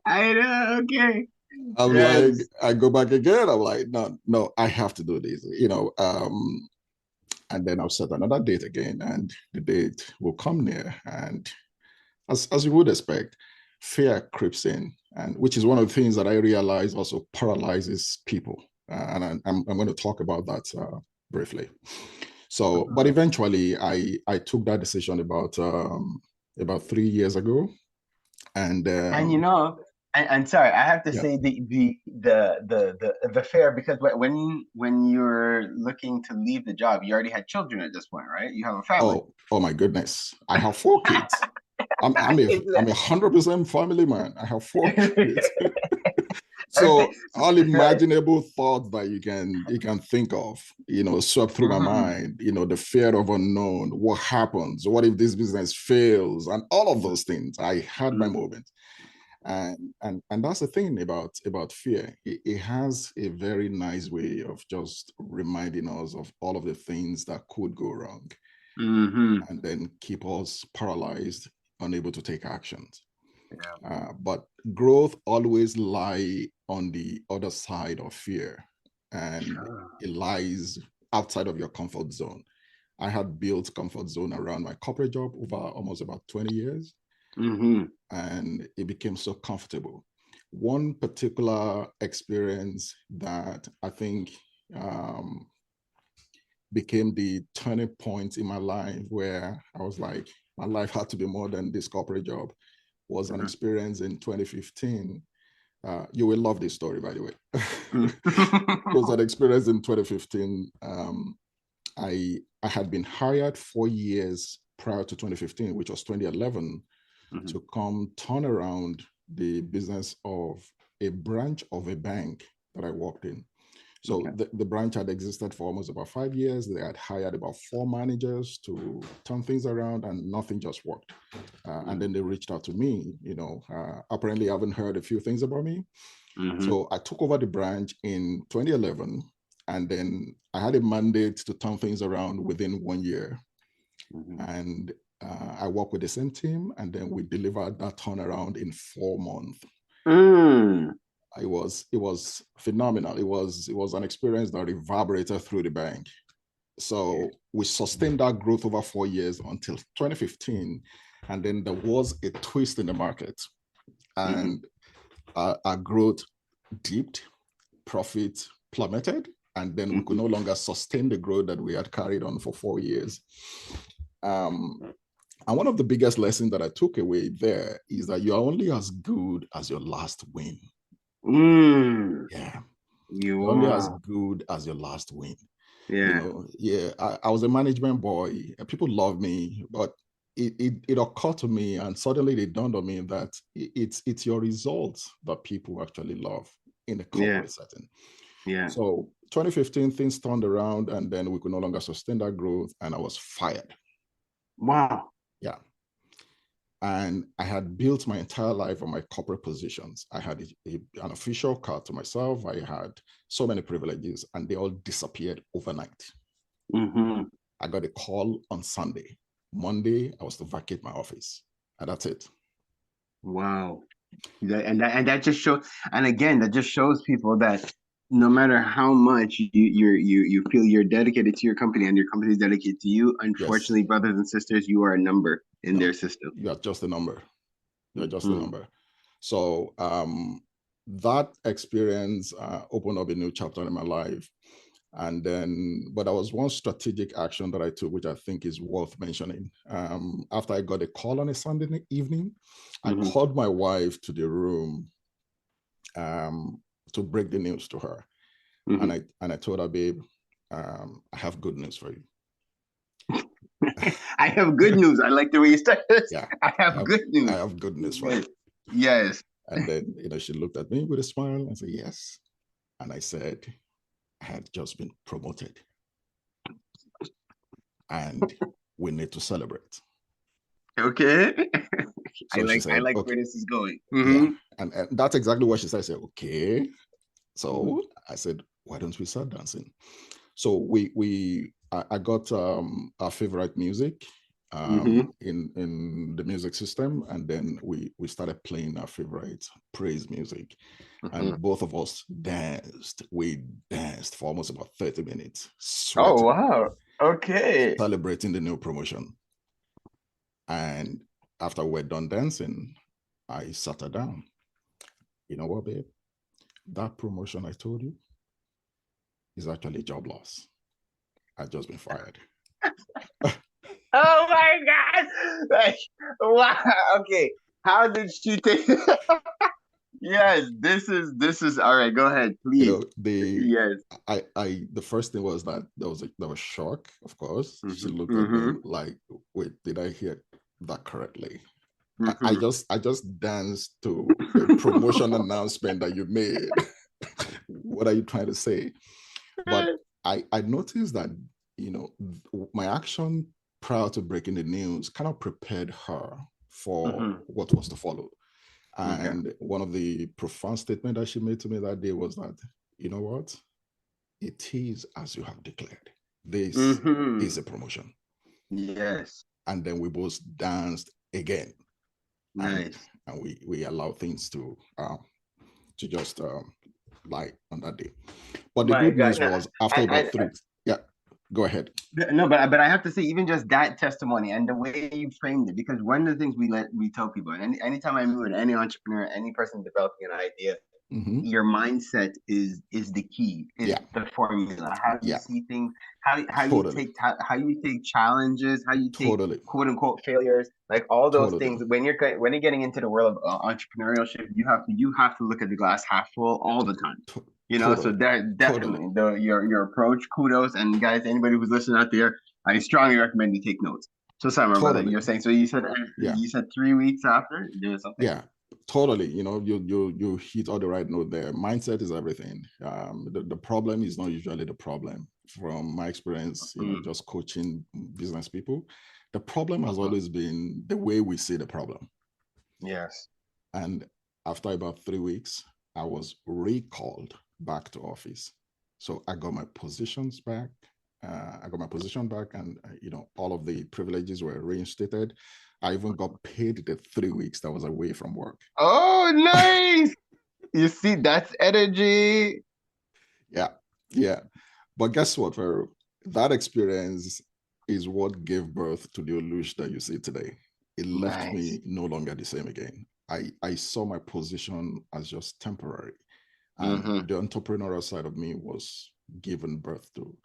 I know, okay. I'm like, I go back again. I'm like, no, I have to do this, and then I'll set another date again, and the date will come near. And as you would expect, fear creeps in, and which is one of the things that I realize also paralyzes people. And I'm going to talk about that briefly. So, but eventually I took that decision about 3 years ago. And And sorry, I have to say the fear, because when you're looking to leave the job, you already had children at this point, right? You have a family. Oh my goodness, I have 4 kids. I'm a 100% family man. I have 4 kids. So all imaginable thoughts that you can think of, swept through my mind. The fear of unknown. What happens? What if this business fails? And all of those things. I had my moments. And that's the thing about fear. It has a very nice way of just reminding us of all of the things that could go wrong, and then keep us paralyzed, unable to take actions. But growth always lies on the other side of fear, and it lies outside of your comfort zone. I had built comfort zone around my corporate job over almost about 20 years. And it became so comfortable. One particular experience that I think became the turning point in my life, where I was like, my life had to be more than this corporate job, was an experience in 2015. You will love this story, by the way. It was an experience in 2015. I had been hired 4 years prior to 2015, which was 2011, to come turn around the business of a branch of a bank that I worked in. So the branch had existed for almost about 5 years. They had hired about 4 managers to turn things around, and nothing just worked. And then they reached out to me, apparently having heard a few things about me. So I took over the branch in 2011, and then I had a mandate to turn things around within 1 year. And I worked with the same team, and then we delivered that turnaround in 4 months. It was phenomenal. It was an experience that reverberated through the bank. So we sustained that growth over 4 years until 2015, and then there was a twist in the market, and our growth dipped, profit plummeted, and then we could no longer sustain the growth that we had carried on for 4 years. And one of the biggest lessons that I took away there is that you're only as good as your last win. Yeah. You're only as good as your last win. Yeah. I was a management boy, and people love me, but it occurred to me, and suddenly it dawned on me that it's your results that people actually love in the corporate setting. Yeah. So 2015, things turned around, and then we could no longer sustain that growth, and I was fired. Wow. Yeah. And I had built my entire life on my corporate positions. I had an official car to myself. I had so many privileges, and they all disappeared overnight. I got a call on Sunday. Monday, I was to vacate my office, and that's it. Wow. And that just shows, and again, that just shows people that no matter how much you feel you're dedicated to your company and your company is dedicated to you, unfortunately, brothers and sisters, you are a number in their system. You're just a number. You're just a number. So that experience opened up a new chapter in my life. And then, but there was one strategic action that I took, which I think is worth mentioning. After I got a call on a Sunday evening, I called my wife to the room to break the news to her. And I told her, babe, I have good news for you. I have good news. I like the way you started this. Yeah, I have good news. I have good news for you. Yes. And then, she looked at me with a smile and said, yes. And I said, I had just been promoted. And we need to celebrate. Okay. So I like where this is going. Yeah. And that's exactly what she said. I said, okay. So I said, why don't we start dancing? So I got our favorite music in the music system, and then we started playing our favorite praise music, and both of us danced. We danced for almost about 30 minutes. Sweating, oh wow! Okay. Celebrating the new promotion. And after we're done dancing, I sat her down. You know what, babe? That promotion I told you is actually job loss. I've just been fired. Oh my God! Like, wow. Okay. How did she take? Yes, this is all right. Go ahead, please. The first thing was that there was shock, of course. She looked at me like, wait, did I hear that correctly? I just danced to a promotion announcement that you made. What are you trying to say? But I noticed that, my action prior to breaking the news kind of prepared her for what was to follow. And one of the profound statements that she made to me that day was that, you know what? It is as you have declared. This is a promotion. Yes. And then we both danced again. Nice. And we allow things to just light on that day. But the good news was after about 3 weeks. Yeah, go ahead. No, but I have to say, even just that testimony and the way you framed it, because one of the things we tell people, and anytime I meet with any entrepreneur, any person developing an idea, your mindset is the key. It's the formula. How you see things, how you take challenges, how you take quote unquote failures, like all those things. When you're getting into the world of entrepreneurship, you have to look at the glass half full all the time. So that definitely your approach, kudos. And guys, anybody who's listening out there, I strongly recommend you take notes. So sorry, brother, you're saying, so you said 3 weeks after doing something. Yeah. Totally, you hit all the right note there. Mindset is everything. The problem is not usually the problem. From my experience, just coaching business people, the problem has always been the way we see the problem. Yes. And after about 3 weeks, I was recalled back to office. So I got my positions back, I got my position back, and all of the privileges were reinstated. I even got paid the 3 weeks that was away from work. Oh, nice! You see, that's energy. Yeah. But guess what, Pharaoh? That experience is what gave birth to the Olush that you see today. It left me no longer the same again. I saw my position as just temporary. And the entrepreneurial side of me was given birth to.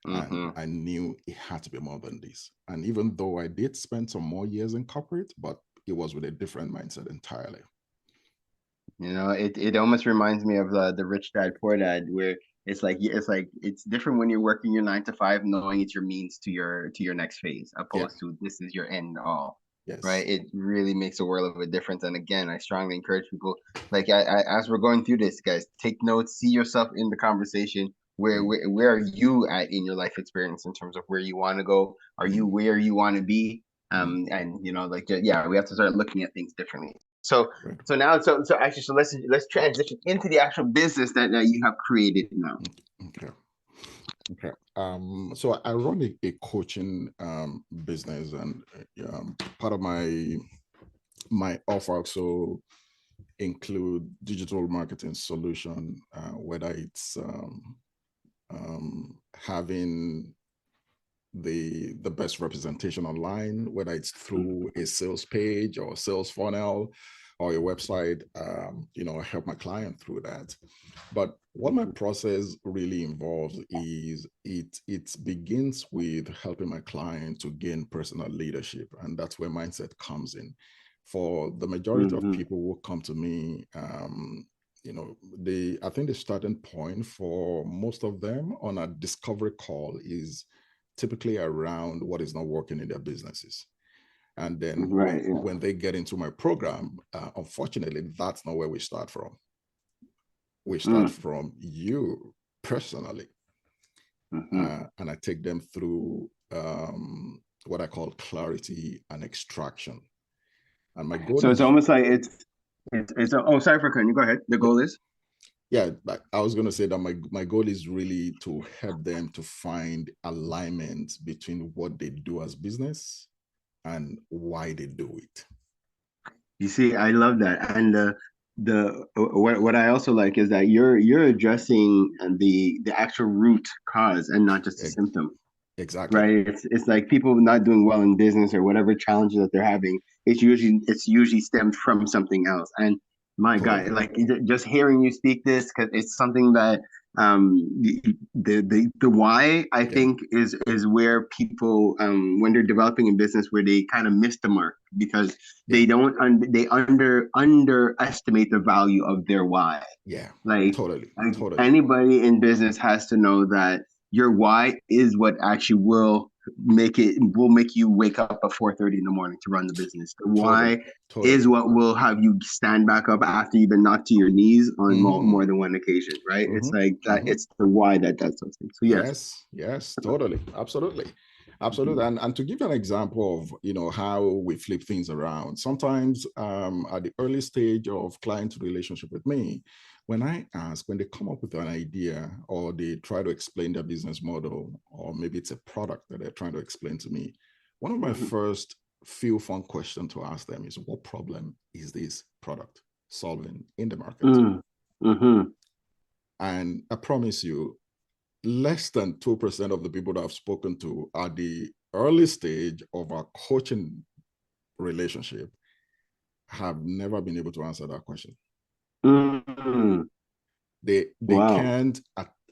And I knew it had to be more than this. And even though I did spend some more years in corporate, but it was with a different mindset entirely. It almost reminds me of the Rich Dad Poor Dad, where it's different when you're working your 9 to 5, knowing it's your means to your next phase, opposed to this is your end all. Yes. Right. It really makes a world of a difference. And again, I strongly encourage people, like as we're going through this, guys, take notes, see yourself in the conversation. Where are you at in your life experience in terms of where you want to go? Are you where you want to be? And we have to start looking at things differently. So let's transition into the actual business that you have created now. Okay. So I run a coaching business, and part of my offer also include digital marketing solution, whether it's having the best representation online, whether it's through a sales page or sales funnel or a website, I help my client through that. But what my process really involves is it begins with helping my client to gain personal leadership. And that's where mindset comes in. For the majority of people who come to me, I think the starting point for most of them on a discovery call is typically around what is not working in their businesses. And then when they get into my program, unfortunately, that's not where we start from. We start from you personally. And I take them through what I call clarity and extraction. And my goal it's almost like it's sorry for cutting you. Go ahead. The goal is? Yeah, I was going to say that my goal is really to help them to find alignment between what they do as business and why they do it. You see, I love that. And what I also like is that you're addressing the actual root cause and not just a symptom. Exactly. Right. It's like people not doing well in business or whatever challenges that they're having. It's usually stemmed from something else. And my God, like just hearing you speak this, because it's something that the why I think is where people when they're developing a business, where they kind of miss the mark, because they underestimate the value of their why. Yeah, like totally. Anybody in business has to know that your why is what actually will make you wake up at 4:30 in the morning to run the business. The why is what will have you stand back up after you've been knocked to your knees on more than one occasion, right? It's like that. It's the why that does something. So yes, totally, absolutely. And to give you an example of how we flip things around, sometimes at the early stage of client relationship with me, when they come up with an idea, or they try to explain their business model, or maybe it's a product that they're trying to explain to me, one of my first few fun questions to ask them is, what problem is this product solving in the market? And I promise you, less than 2% of the people that I've spoken to at the early stage of our coaching relationship have never been able to answer that question. They can't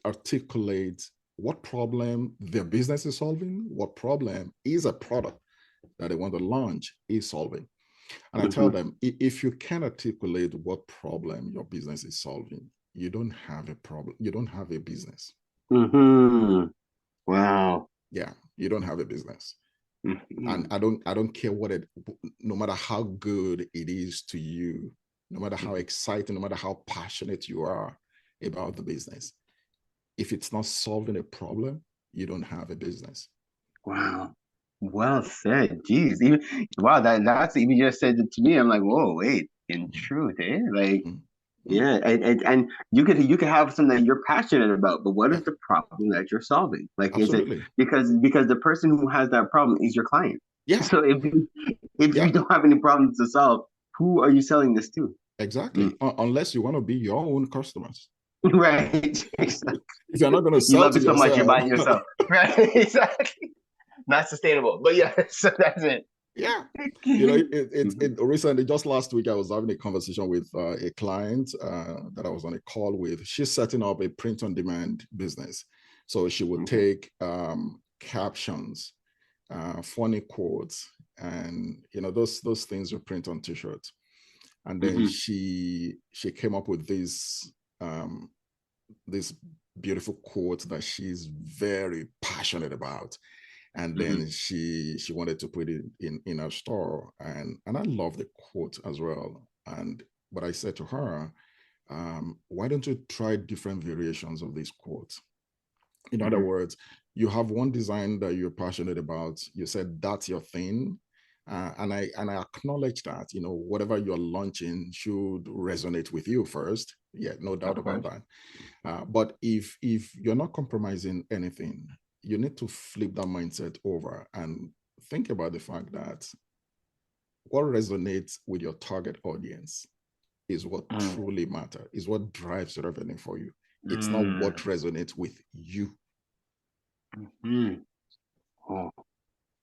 articulate what problem their business is solving, what problem is a product that they want to launch is solving. And I tell them, if you can articulate what problem your business is solving, you don't have a problem. You don't have a business. Wow. Yeah, you don't have a business. And I don't care no matter how good it is to you, no matter how exciting, no matter how passionate you are about the business, if it's not solving a problem, you don't have a business. Wow. Well said. Jeez. That's even just said it to me. I'm like, whoa, wait, in truth, like Yeah, and you could have something that you're passionate about, but what is the problem that you're solving? Like, is it Absolutely. because the person who has that problem is your client? Yeah. So if Yeah. you don't have any problems to solve, who are you selling this to? Exactly. Unless you want to be your own customers. Right. Exactly. If you're not going to You sell love to it so much, you're yourself. buying yourself. Right. Exactly. Not sustainable. But yeah, so that's it. Yeah. It recently, just last week, I was having a conversation with a client that I was on a call with. She's setting up a print on demand business. So she would take captions, funny quotes, and those things you print on t-shirts. And then she came up with this beautiful quote that she's very passionate about. And then she wanted to put it in her store, and I love the quote as well. But I said to her, why don't you try different variations of these quotes? In other words, you have one design that you're passionate about. You said that's your thing, and I acknowledge that. Whatever you're launching should resonate with you first. Yeah, no doubt about that. But if you're not compromising anything, you need to flip that mindset over and think about the fact that what resonates with your target audience is what truly matters, is what drives revenue for you. It's not what resonates with you. Oh,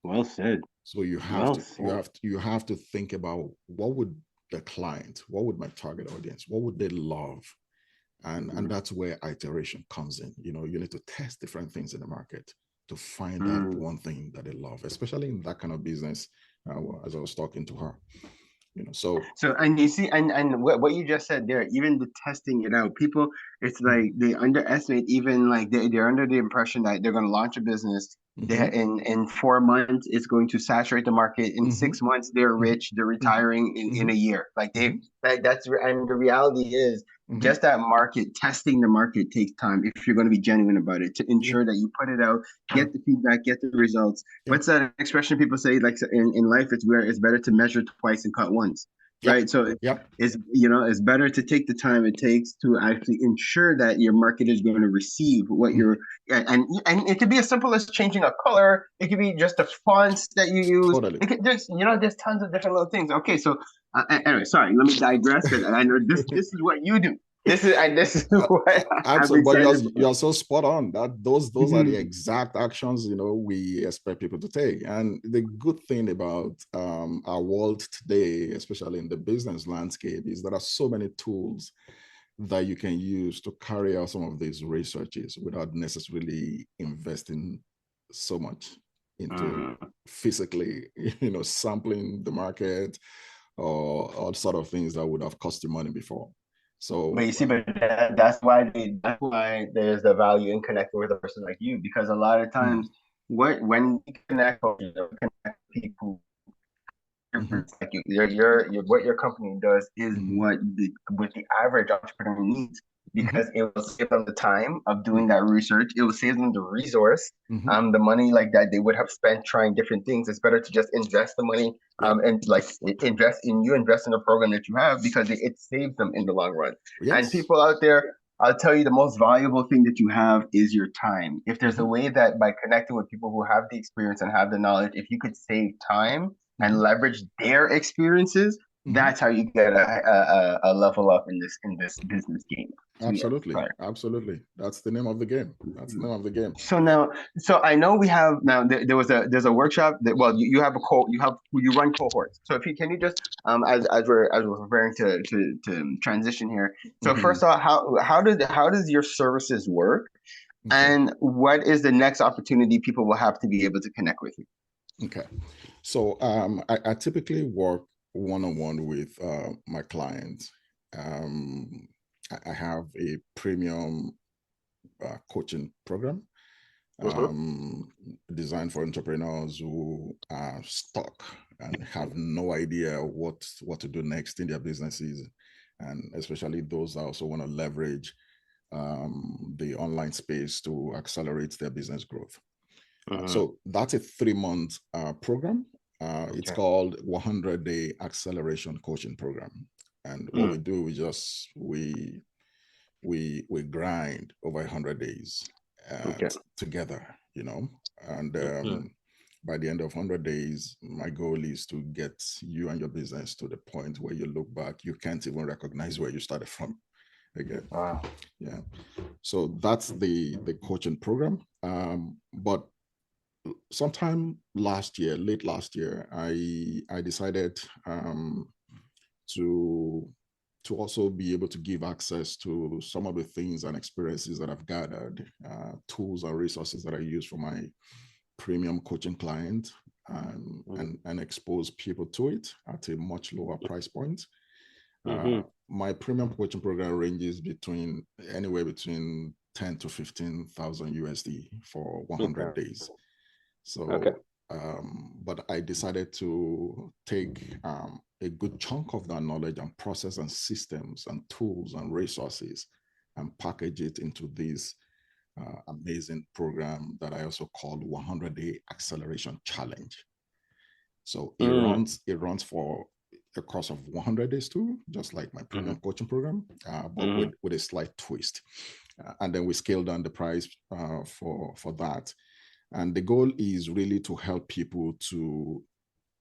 well said. So you have to think about what would my target audience, what would they love? And that's where iteration comes in. You need to test different things in the market to find that one thing that they love, especially in that kind of business. As I was talking to her, so and you see, and what you just said there, even the testing it out, people, it's like they underestimate, even like they're under the impression that they're going to launch a business. In 4 months, it's going to saturate the market. In 6 months, they're rich. They're retiring in a year. Like that's and the reality is just that market testing the market takes time if you're going to be genuine about it, to ensure that you put it out, get the feedback, get the results. What's that expression people say? Like in life, it's better to measure twice and cut once. Right. So it's better to take the time it takes to actually ensure that your market is going to receive what you're, and it could be as simple as changing a color. It could be just the fonts that you use. Totally. There's tons of different little things. Okay. So anyway, sorry, let me digress, because I know this is what you do. This is what absolutely. But you're so spot on that those are the exact actions we expect people to take. And the good thing about our world today, especially in the business landscape, is there are so many tools that you can use to carry out some of these researches without necessarily investing so much into physically, sampling the market or all sort of things that would have cost you money before. So, but you see, that's why there's the value in connecting with a person like you, because a lot of times when you connect people, like what your company does is what the average entrepreneur needs, because it will save them the time of doing that research. It will save them the resource, the money like that they would have spent trying different things. It's better to just invest the money, and like invest in a program that you have, because it saves them in the long run. And people out there, I'll tell you, the most valuable thing that you have is your time. If there's a way that by connecting with people who have the experience and have the knowledge, if you could save time and leverage their experiences, that's how you get a level up in this business game. Absolutely. That's the name of the game. So I know we have now. There's a workshop that, well, you run cohorts. So can you just as we're preparing to transition here. So first off, how does your services work, and what is the next opportunity people will have to be able to connect with you? Okay, so I typically work one-on-one with my clients. I have a premium coaching program designed for entrepreneurs who are stuck and have no idea what to do next in their businesses, and especially those that also want to leverage the online space to accelerate their business growth. So that's a 3-month program. It's called 100-Day Acceleration Coaching Program. And what we do is just we grind over 100 days together, you know. And by the end of 100 days, my goal is to get you and your business to the point where you look back, you can't even recognize where you started from again. Wow. Yeah. So that's the coaching program. But sometime late last year, I decided to also be able to give access to some of the things and experiences that I've gathered, tools and resources that I use for my premium coaching client, and expose people to it at a much lower price point. My premium coaching program ranges anywhere between 10 to 15,000 USD for 100 days. So, but I decided to take a good chunk of that knowledge and process and systems and tools and resources and package it into this amazing program that I also call 100-Day Acceleration Challenge. So it runs for a course of 100 days too, just like my premium coaching program, but with a slight twist. And then we scale down the price for that. And the goal is really to help people to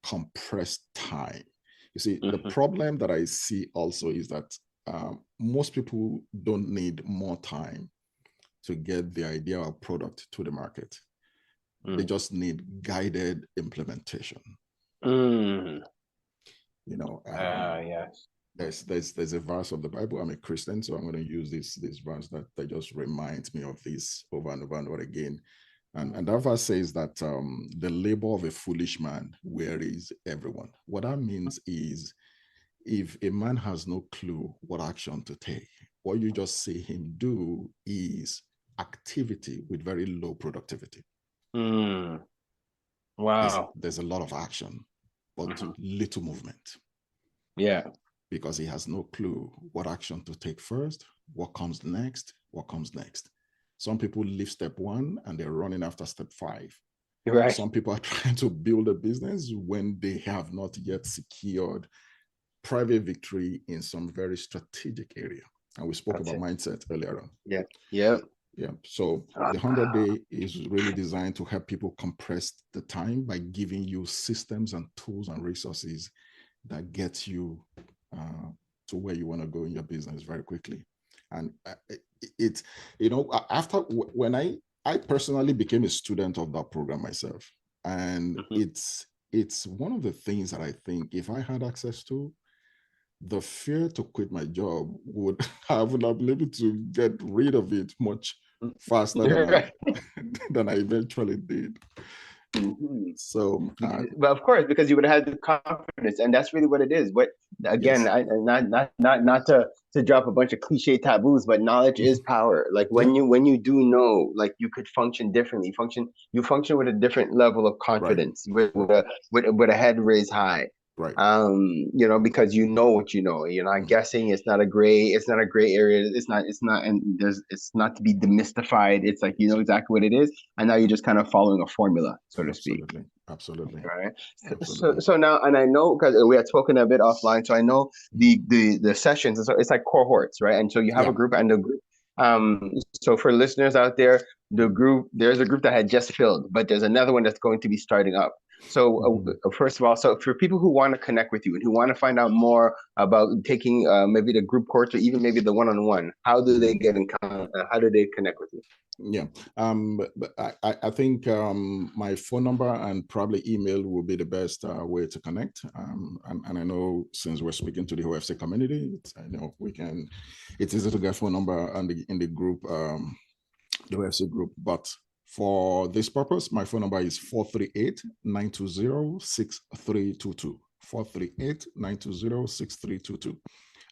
compress time. You see, the problem that I see also is that most people don't need more time to get the idea of product to the market. They just need guided implementation. You know, yes. There's a verse of the Bible. I'm a Christian, so I'm going to use this verse that just reminds me of this over and over and over again. And that verse says that the labor of a foolish man wearies everyone. What that means is, if a man has no clue what action to take, what you just see him do is activity with very low productivity. Wow. There's a lot of action, but little movement. Yeah. Because he has no clue what action to take first, what comes next. Some people leave step 1 and they're running after step 5. Right. Some people are trying to build a business when they have not yet secured private victory in some very strategic area. And we spoke about mindset earlier on. Yeah. So the 100-day is really designed to help people compress the time by giving you systems and tools and resources that get you to where you want to go in your business very quickly. And it's, you know, after when I personally became a student of that program myself, and it's one of the things that I think if I had access to, the fear to quit my job would have been able to get rid of it much faster than I eventually did. So, but of course, because you would have had the confidence, and that's really what it is. But again, not to drop a bunch of cliche taboos, but knowledge is power. Like when you do know, like you could function differently. You function with a different level of confidence, with a head raised high. Right. You know, because you know what you know. You're not guessing. It's not a gray area. It's not to be demystified. It's like, you know exactly what it is, and now you're just kind of following a formula, so to speak. Absolutely. All right. So now, and I know, because we had spoken a bit offline, so I know the sessions. So it's like cohorts, right? And so you have a group, and the group. So for listeners out there, there's a group that had just filled, but there's another one that's going to be starting up. So first of all, so for people who want to connect with you and who want to find out more about taking maybe the group course or even maybe the one-on-one, how do they get in contact? How do they connect with you? Yeah, but I think my phone number and probably email will be the best way to connect. And I know since we're speaking to the OFC community, it's easy to get phone number in the group, the OFC group, but for this purpose, my phone number is 438-920-6322. 438-920-6322.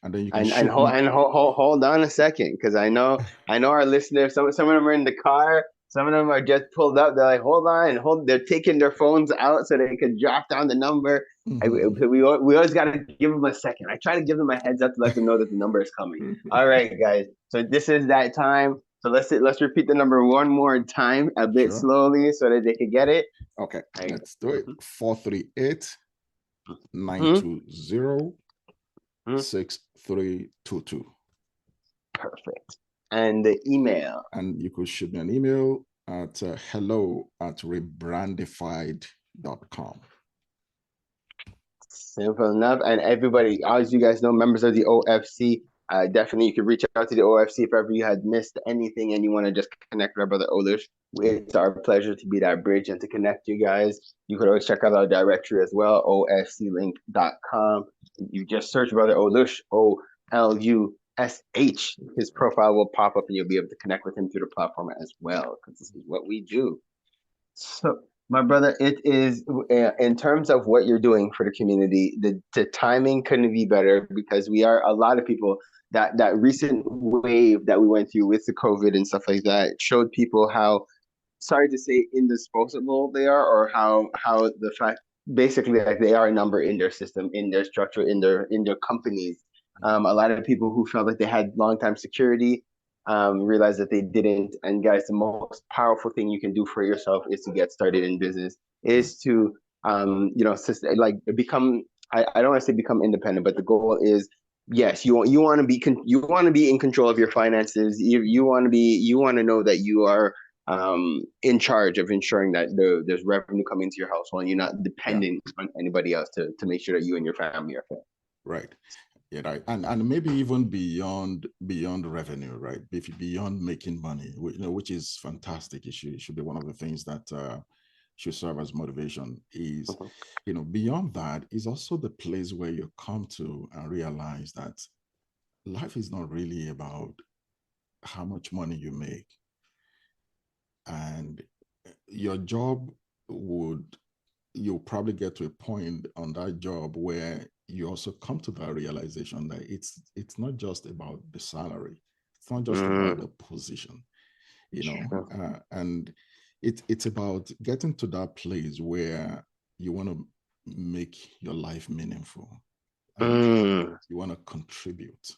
And then you can hold on a second, because I know our listeners, some of them are in the car, some of them are just pulled up. They're like, they're taking their phones out so they can jot down the number. We always got to give them a second. I try to give them a heads up to let them know that the number is coming. All right, guys. So this is that time. So let's repeat the number one more time, a bit slowly, so that they can get it. Okay, let's do it. 438-920-6322. 6322. Perfect. And the email. And you could shoot me an email at hello@rebrandified.com. Simple enough. And everybody, as you guys know, members of the OFC, definitely you can reach out to the OFC if ever you had missed anything and you want to just connect with our brother Olush. It's our pleasure to be that bridge and to connect you guys. You could always check out our directory as well, ofclink.com. You just search brother Olush, OLUSH. His profile will pop up and you'll be able to connect with him through the platform as well, because this is what we do. So, my brother, it is, in terms of what you're doing for the community, the timing couldn't be better, because we are a lot of people that recent wave that we went through with the COVID and stuff like that showed people how, sorry to say, indisposable they are, or how the fact basically like they are a number in their system, in their structure, in their companies. A lot of people who felt like they had long-time security realize that they didn't. And guys, the most powerful thing you can do for yourself is to get started in business, is to like become, I don't want to say become independent, but the goal is, yes, you want to be in control of your finances. You want to know that you are in charge of ensuring that there's revenue coming to your household and you're not dependent on anybody else to make sure that you and your family are fed. Right. Yeah, right. And maybe even beyond revenue, right? Beyond making money, which is fantastic. It should be one of the things that should serve as motivation. Is, beyond that is also the place where you come to and realize that life is not really about how much money you make. And your job you'll probably get to a point on that job where you also come to that realization that it's not just about the salary. It's not just about the position, and it's about getting to that place where you want to make your life meaningful. You want to contribute.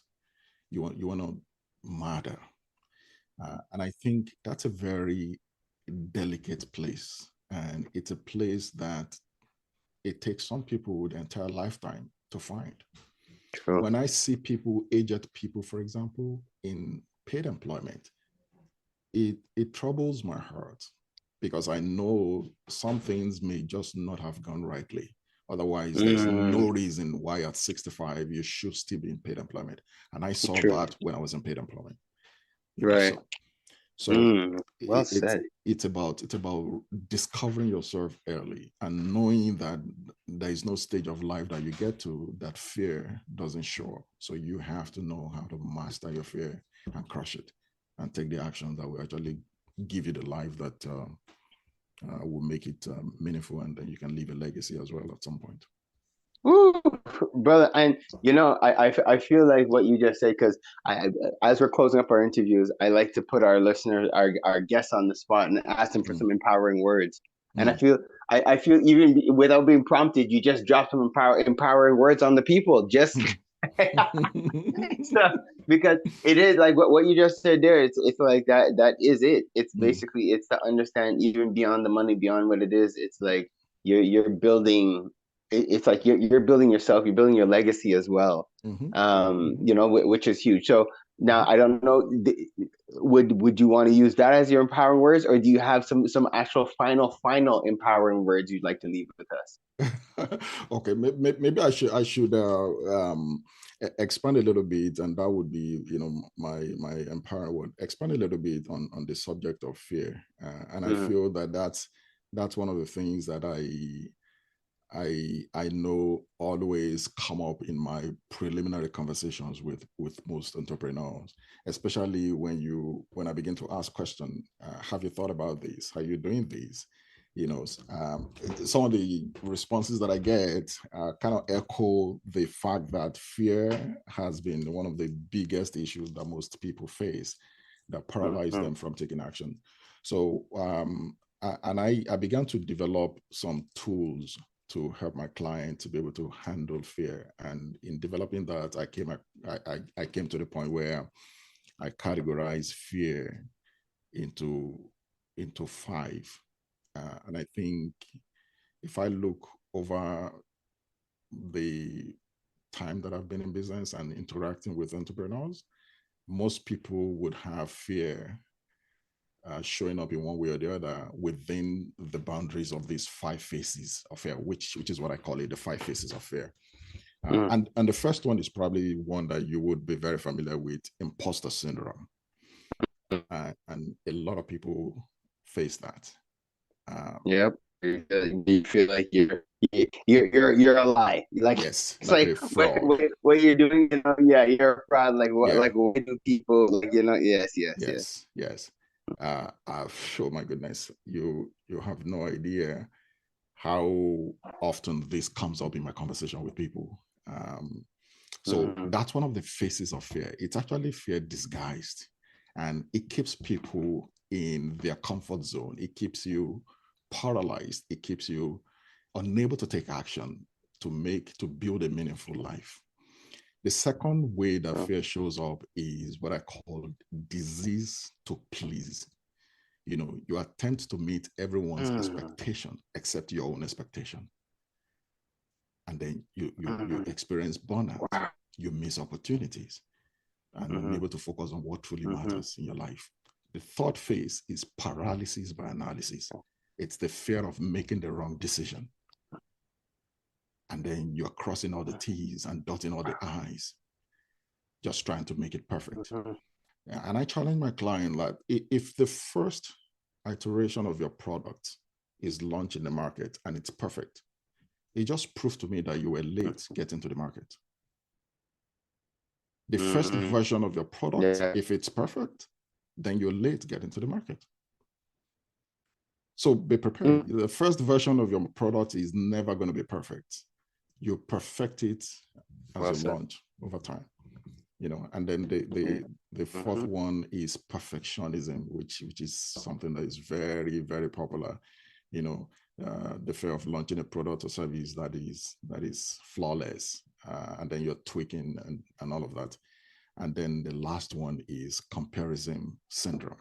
You want to matter. And I think that's a very delicate place. And it's a place that it takes some people the entire lifetime to find. True. When I see aged people, for example, in paid employment, it troubles my heart, because I know some things may just not have gone rightly. Otherwise, there's no reason why at 65 you should still be in paid employment. And I saw that when I was in paid employment. Right. So well said. It's about discovering yourself early and knowing that there is no stage of life that you get to that fear doesn't show up. So you have to know how to master your fear and crush it and take the action that will actually give you the life that will make it meaningful, and then you can leave a legacy as well at some point. Woo, brother. And I feel like what you just said, because as we're closing up our interviews, I like to put our listeners, our guests on the spot and ask them for some empowering words. And I feel even without being prompted, you just dropped some empowering words on the people. Just so, because it is like what you just said there. It's like that is it. It's basically it's to understand even beyond the money, beyond what it is. It's like you're building. It's like you're building yourself, you're building your legacy as well, which is huge. So now I don't know, would you want to use that as your empowering words, or do you have some actual final empowering words you'd like to leave with us? Okay, maybe I should expand a little bit, and that would be my empowering word. Expand a little bit on the subject of fear, and I feel that that's one of the things that I know always come up in my preliminary conversations with most entrepreneurs, especially when I begin to ask questions. Have you thought about this? Are you doing this? Some of the responses that I get kind of echo the fact that fear has been one of the biggest issues that most people face that paralyze them from taking action. So, I began to develop some tools to help my client to be able to handle fear. And in developing that, I came to the point where I categorize fear into 5. And I think if I look over the time that I've been in business and interacting with entrepreneurs, most people would have fear showing up in one way or the other within the boundaries of these 5 phases of fear, which is what I call it, the 5 phases of fear. And the first one is probably one that you would be very familiar with, imposter syndrome. And a lot of people face that. Yep. You feel like you're a lie. Like, yes, it's like what you're doing, you're a fraud. Like what do people like, yes. Oh my goodness, you have no idea how often this comes up in my conversation with people. So that's one of the faces of fear. It's actually fear disguised, and it keeps people in their comfort zone. It keeps you paralyzed. It keeps you unable to take action to build a meaningful life. The second way that fear shows up is what I call disease to please. You attempt to meet everyone's expectation except your own expectation. And then you experience burnout. Wow. You miss opportunities and unable to focus on what truly matters in your life. The third phase is paralysis by analysis. It's the fear of making the wrong decision. And then you're crossing all the T's and dotting all the I's, just trying to make it perfect. And I challenge my client that if the first iteration of your product is launched in the market and it's perfect, it just proved to me that you were late getting to the market. The first version of your product, if it's perfect, then you're late getting to the market. So be prepared. The first version of your product is never going to be perfect. You perfect it as you launch over time. And then the fourth one is perfectionism, which is something that is very, very popular. The fear of launching a product or service that is flawless, and then you're tweaking and all of that. And then the last one is comparison syndrome,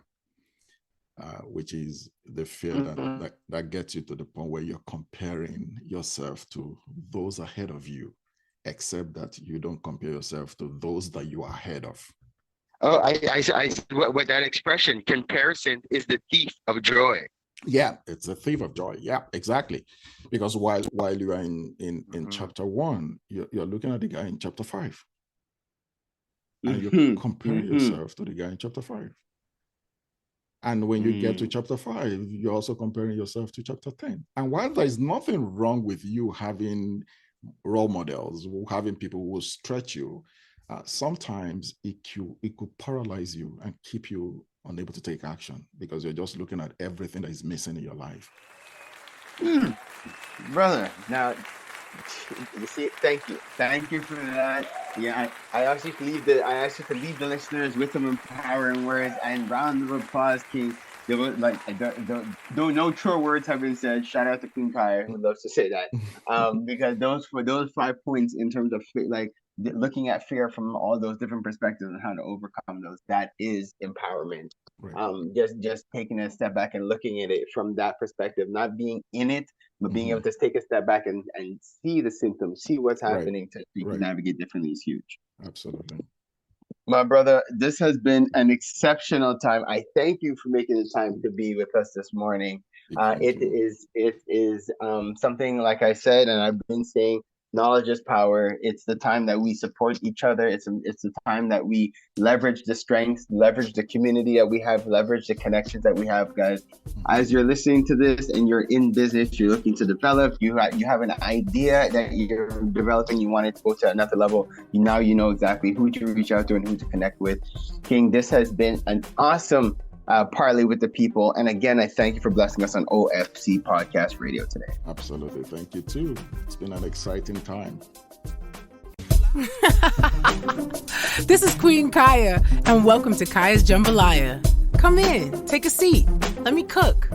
which is the fear that gets you to the point where you're comparing yourself to those ahead of you, except that you don't compare yourself to those that you are ahead of. Oh, what that expression, comparison is the thief of joy. Yeah, it's a thief of joy. Yeah, exactly. Because while you are in chapter 1, you're looking at the guy in chapter 5. And you compare yourself to the guy in chapter 5. And when you get to chapter 5, you're also comparing yourself to chapter 10. And while there is nothing wrong with you having role models, having people who will stretch you, sometimes it could paralyze you and keep you unable to take action because you're just looking at everything that is missing in your life. Brother, now, you see, thank you for that. Yeah, I actually could leave the listeners with some empowering words and round of applause, King. There was though no true words have been said. Shout out to Queen Kaya, who loves to say that. Because those 5 points in terms of looking at fear from all those different perspectives and how to overcome those, that is empowerment. Right. Just taking a step back and looking at it from that perspective, not being in it, but being able to take a step back and see the symptoms, see what's happening to navigate differently is huge. Absolutely. My brother, this has been an exceptional time. I thank you for making the time to be with us this morning. It is something, like I said, and I've been saying, knowledge is power. It's the time that we support each other. It's the time that we leverage the strengths, leverage the community that we have, leverage the connections that we have, guys. As you're listening to this and you're in business, you're looking to develop, you have an idea that you're developing, you want it to go to another level. Now you know exactly who to reach out to and who to connect with. King, this has been an awesome parlay with the people. And again, I thank you for blessing us on OFC Podcast Radio today. Absolutely. Thank you too. It's been an exciting time. This is Queen Kaya, and welcome to Kaya's Jambalaya. Come in, take a seat. Let me cook.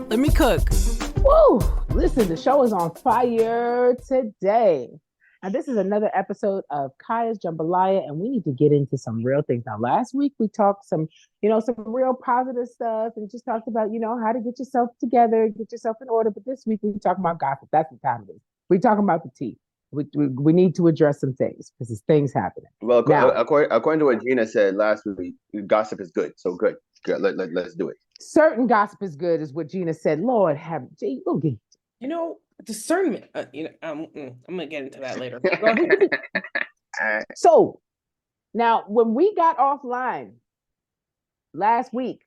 Woo! Listen, the show is on fire today. And this is another episode of Kaya's Jambalaya, and we need to get into some real things. Now, last week we talked some real positive stuff and just talked about, how to get yourself together, get yourself in order. But this week we talking about gossip. That's the time it is. We're talking about the tea. We need to address some things because there's things happening. Well, Now, according to what Gina said last week, gossip is good. So good. Let's do it. certain gossip is good, is what Gina said. Lord have Jay, go get. You know, discernment. I'm gonna get into that later. So now, when we got offline last week,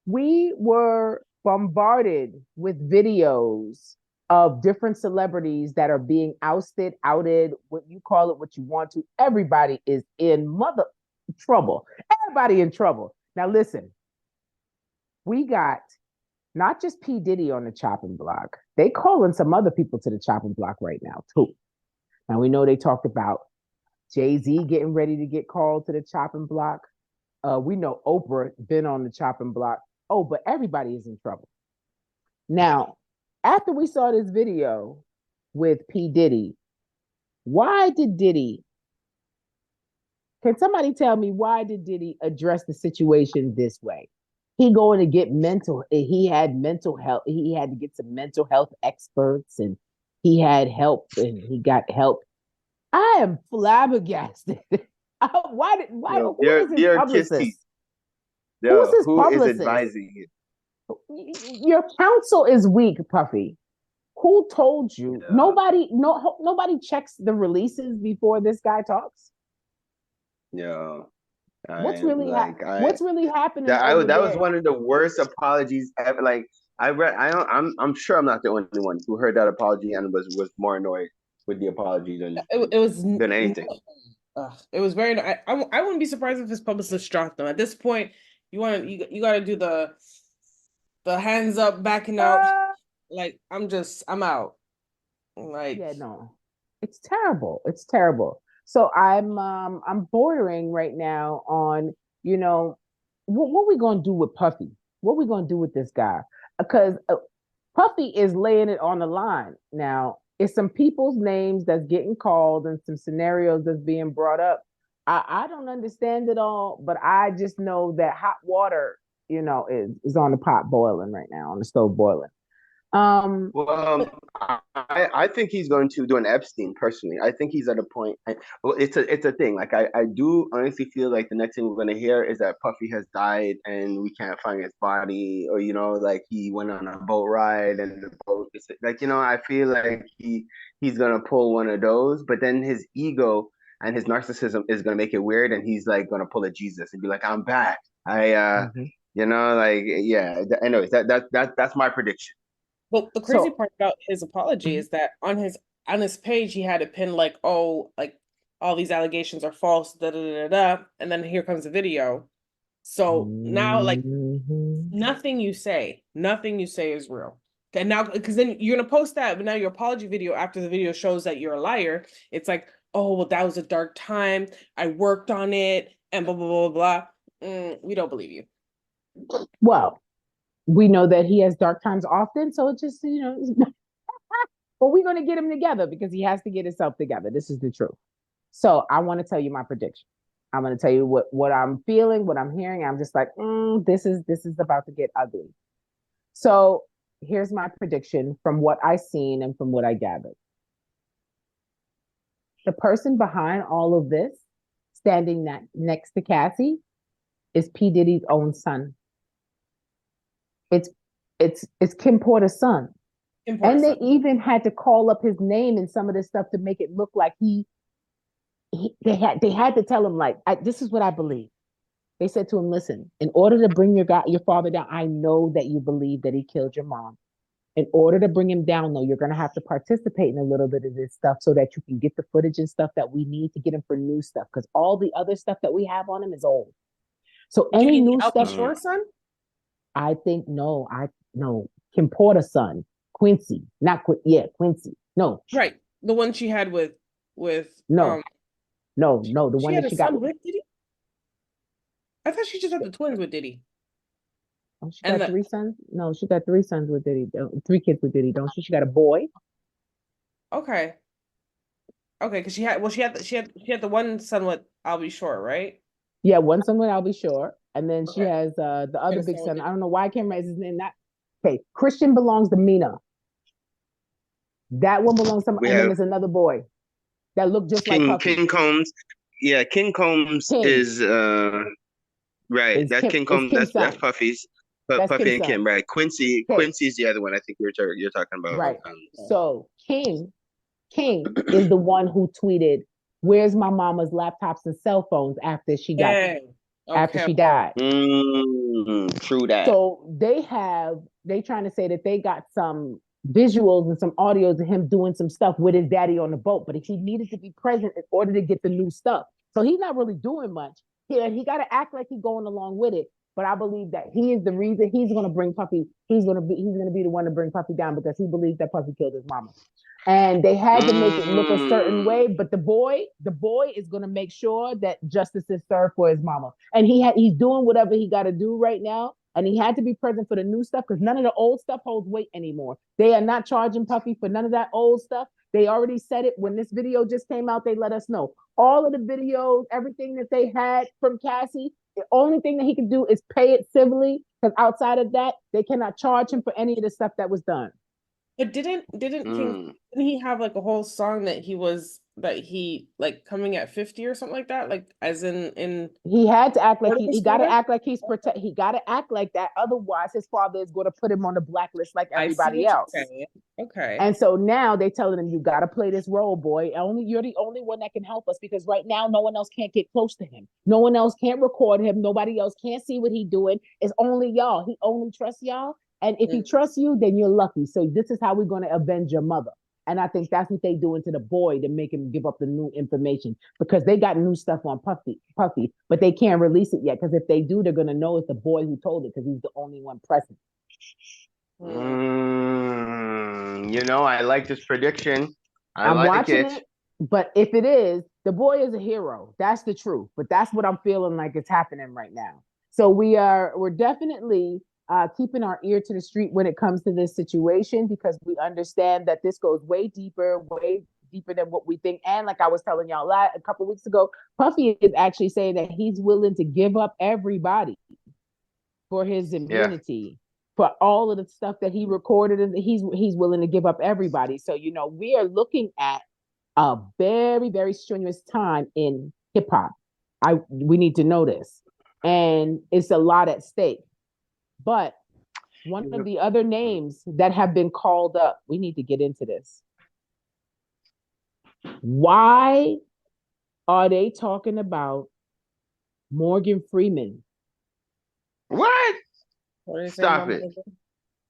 we were bombarded with videos of different celebrities that are being ousted, outed, what you call it, what you want to. Everybody is in mother trouble. Everybody in trouble. Now listen, we got not just P. Diddy on the chopping block. They calling some other people to the chopping block right now too. Now we know they talked about Jay-Z getting ready to get called to the chopping block. We know Oprah been on the chopping block. Oh, but everybody is in trouble. Now, after we saw this video with P. Diddy, why did Diddy, can somebody tell me why did Diddy address the situation this way? He going to get he had mental health, he had to get some mental health experts and he had help and he got help. I am flabbergasted. Why who is his publicist? Who's his publicist? Is advising you? Your counsel is weak, Puffy. Who told you? Yeah. Nobody checks the releases before this guy talks. Yeah. What's really happening? That was one of the worst apologies ever. Like I'm sure I'm not the only one who heard that apology and was more annoyed with the apology than anything. It was very. I wouldn't be surprised if his publicist dropped them. At this point, you got to do the hands up, backing out. Like I'm out. Like yeah, no, it's terrible. It's terrible. So I'm bordering right now on, what we gonna do with Puffy? What we gonna do with this guy? Because Puffy is laying it on the line now. It's some people's names that's getting called and some scenarios that's being brought up. I don't understand it all, but I just know that hot water, is on the pot boiling right now, on the stove boiling. I think he's going to do an Epstein personally. I think he's at a point. It's a thing. Like I do honestly feel like the next thing we're gonna hear is that Puffy has died and we can't find his body, or like he went on a boat ride and the boat is like I feel like he's gonna pull one of those, but then his ego and his narcissism is gonna make it weird, and he's like gonna pull a Jesus and be like, I'm back. Anyways, that's my prediction. Well, the crazy part about his apology is that on his page he had a pin like, oh, like all these allegations are false, and then here comes the video. So now, like, nothing you say is real. And now, because then you're gonna post that, but now your apology video after the video shows that you're a liar. It's like, oh, well, that was a dark time. I worked on it, and blah blah blah blah. We don't believe you. Well, we know that he has dark times often, so it just, but we're going to get him together because he has to get himself together. This is the truth. So I want to tell you my prediction. I'm going to tell you what I'm feeling, what I'm hearing. I'm just like, this is about to get ugly. So here's my prediction from what I've seen and from what I gathered. The person behind all of this, standing next to Cassie, is P. Diddy's own son. It's Kim Porter's son. And they even had to call up his name in some of this stuff to make it look like they had to tell him, like, this is what I believe. They said to him, listen, in order to bring your father down, I know that you believe that he killed your mom. In order to bring him down, though, you're going to have to participate in a little bit of this stuff so that you can get the footage and stuff that we need to get him for new stuff. Because all the other stuff that we have on him is old. So any new stuff. Shore son? I think no. Kim Porter's son, Quincy, Quincy. No, right, the one she had with no, the one that she got with Diddy. I thought she just had the twins with Diddy. Oh, she got 3 sons. No, she got 3 sons with Diddy. 3 kids with Diddy, don't she? She got a boy. Okay, because she had the one son with I'll Be Sure, right? Yeah, one son with I'll Be Sure. And then she has the other big son. I don't know why I can't remember his name. Okay, Christian belongs to Mina. That one belongs to We and then have there's another boy that looked just like Puffy. King Combs. Yeah, King Combs King. is right. It's That's Kim, King it's Combs. Kim's That's son. Puffy's. That's Puffy Kim's and son. Kim, right? Quincy. Okay. Quincy's the other one. I think you're talking about. Right. So King is the one who tweeted, "Where's my mama's laptops and cell phones after she got after she died?" True that. So they trying to say that they got some visuals and some audios of him doing some stuff with his daddy on the boat, but he needed to be present in order to get the new stuff. So he's not really doing much. He got to act like he's going along with it. But I believe that he is the reason he's going to bring Puffy. He's going to be the one to bring Puffy down because he believes that Puffy killed his mama. And they had to make it look a certain way. But the boy is going to make sure that justice is served for his mama. And he's doing whatever he got to do right now. And he had to be present for the new stuff because none of the old stuff holds weight anymore. They are not charging Puffy for none of that old stuff. They already said it when this video just came out. They let us know all of the videos, everything that they had from Cassie. The only thing that he can do is pay it civilly, because outside of that, they cannot charge him for any of the stuff that was done. But didn't he have like a whole song that he like coming at 50 or something like that? Like as in he had to act like he got to act like he's he got to act like that. Otherwise, his father is going to put him on the blacklist like everybody else. Okay. And so now they telling him, you got to play this role, boy. You're the only one that can help us, because right now no one else can't get close to him. No one else can't record him. Nobody else can't see what he's doing. It's only y'all. He only trusts y'all. And if he trusts you, then you're lucky. So this is how we're going to avenge your mother. And I think that's what they doing to the boy to make him give up the new information, because they got new stuff on Puffy, but they can't release it yet. Because if they do, they're going to know it's the boy who told it, because he's the only one present. I like this prediction. I'm like watching it. But if it is, the boy is a hero. That's the truth. But that's what I'm feeling like it's happening right now. So we're definitely keeping our ear to the street when it comes to this situation, because we understand that this goes way deeper than what we think. And like I was telling y'all a couple weeks ago, Puffy is actually saying that he's willing to give up everybody for his immunity, for all of the stuff that he recorded, and he's willing to give up everybody. So, we are looking at a very, very strenuous time in hip hop. We need to know this. And it's a lot at stake. But one of the other names that have been called up, we need to get into this. Why are they talking about Morgan Freeman? What? Stop it.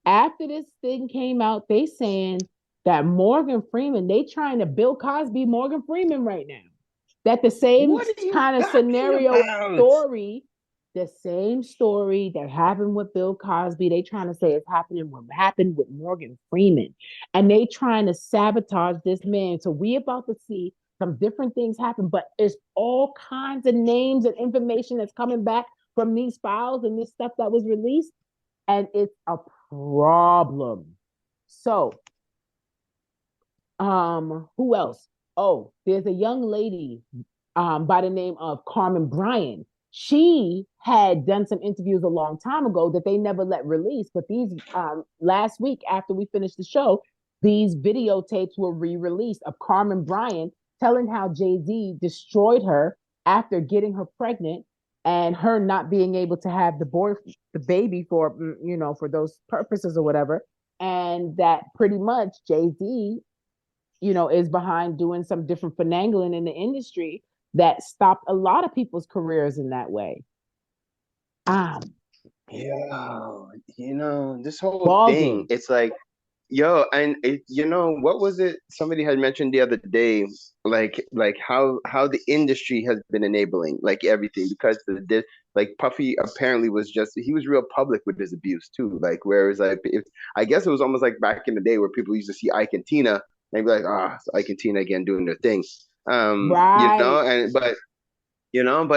After this thing came out, they saying that Morgan Freeman, they trying to Bill Cosby Morgan Freeman right now. That the same kind of scenario story, the same story that happened with Bill Cosby, they trying to say it's happened with Morgan Freeman. And they trying to sabotage this man. So we about to see some different things happen, but it's all kinds of names and information that's coming back from these files and this stuff that was released. And it's a problem. So, who else? Oh, there's a young lady by the name of Carmen Bryan. She had done some interviews a long time ago that they never let release. But these last week, after we finished the show, these videotapes were re-released of Carmen Bryan telling how Jay-Z destroyed her after getting her pregnant, and her not being able to have the baby for those purposes or whatever. And that pretty much Jay-Z, is behind doing some different finagling in the industry that stopped a lot of people's careers in that way. This whole thing, it's like, what was it? Somebody had mentioned the other day, like how the industry has been enabling like everything, because Puffy apparently he was real public with his abuse too. Like, whereas I guess it was almost like back in the day where people used to see Ike and Tina, and they'd be like, it's Ike and Tina again doing their thing. Right. But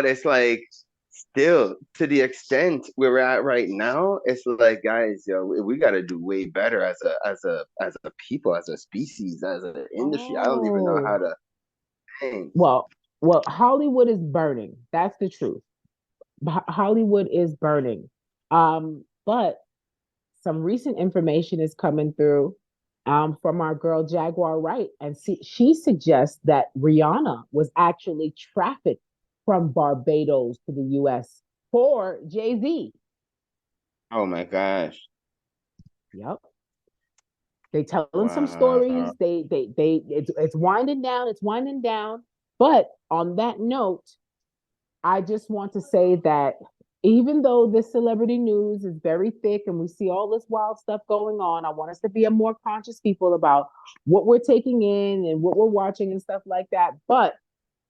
it's like, still, to the extent we're at right now, it's like, guys, we got to do way better as a people, as a species, as an industry. I don't even know how to. Dang. Well, Hollywood is burning. That's the truth. Hollywood is burning. But some recent information is coming through, from our girl Jaguar Wright, and she suggests that Rihanna was actually trafficked from Barbados to the U.S. for Jay-Z. Oh my gosh. Yep. They telling some stories. It's winding down. It's winding down. But on that note, I just want to say that even though this celebrity news is very thick and we see all this wild stuff going on, I want us to be a more conscious people about what we're taking in and what we're watching and stuff like that. But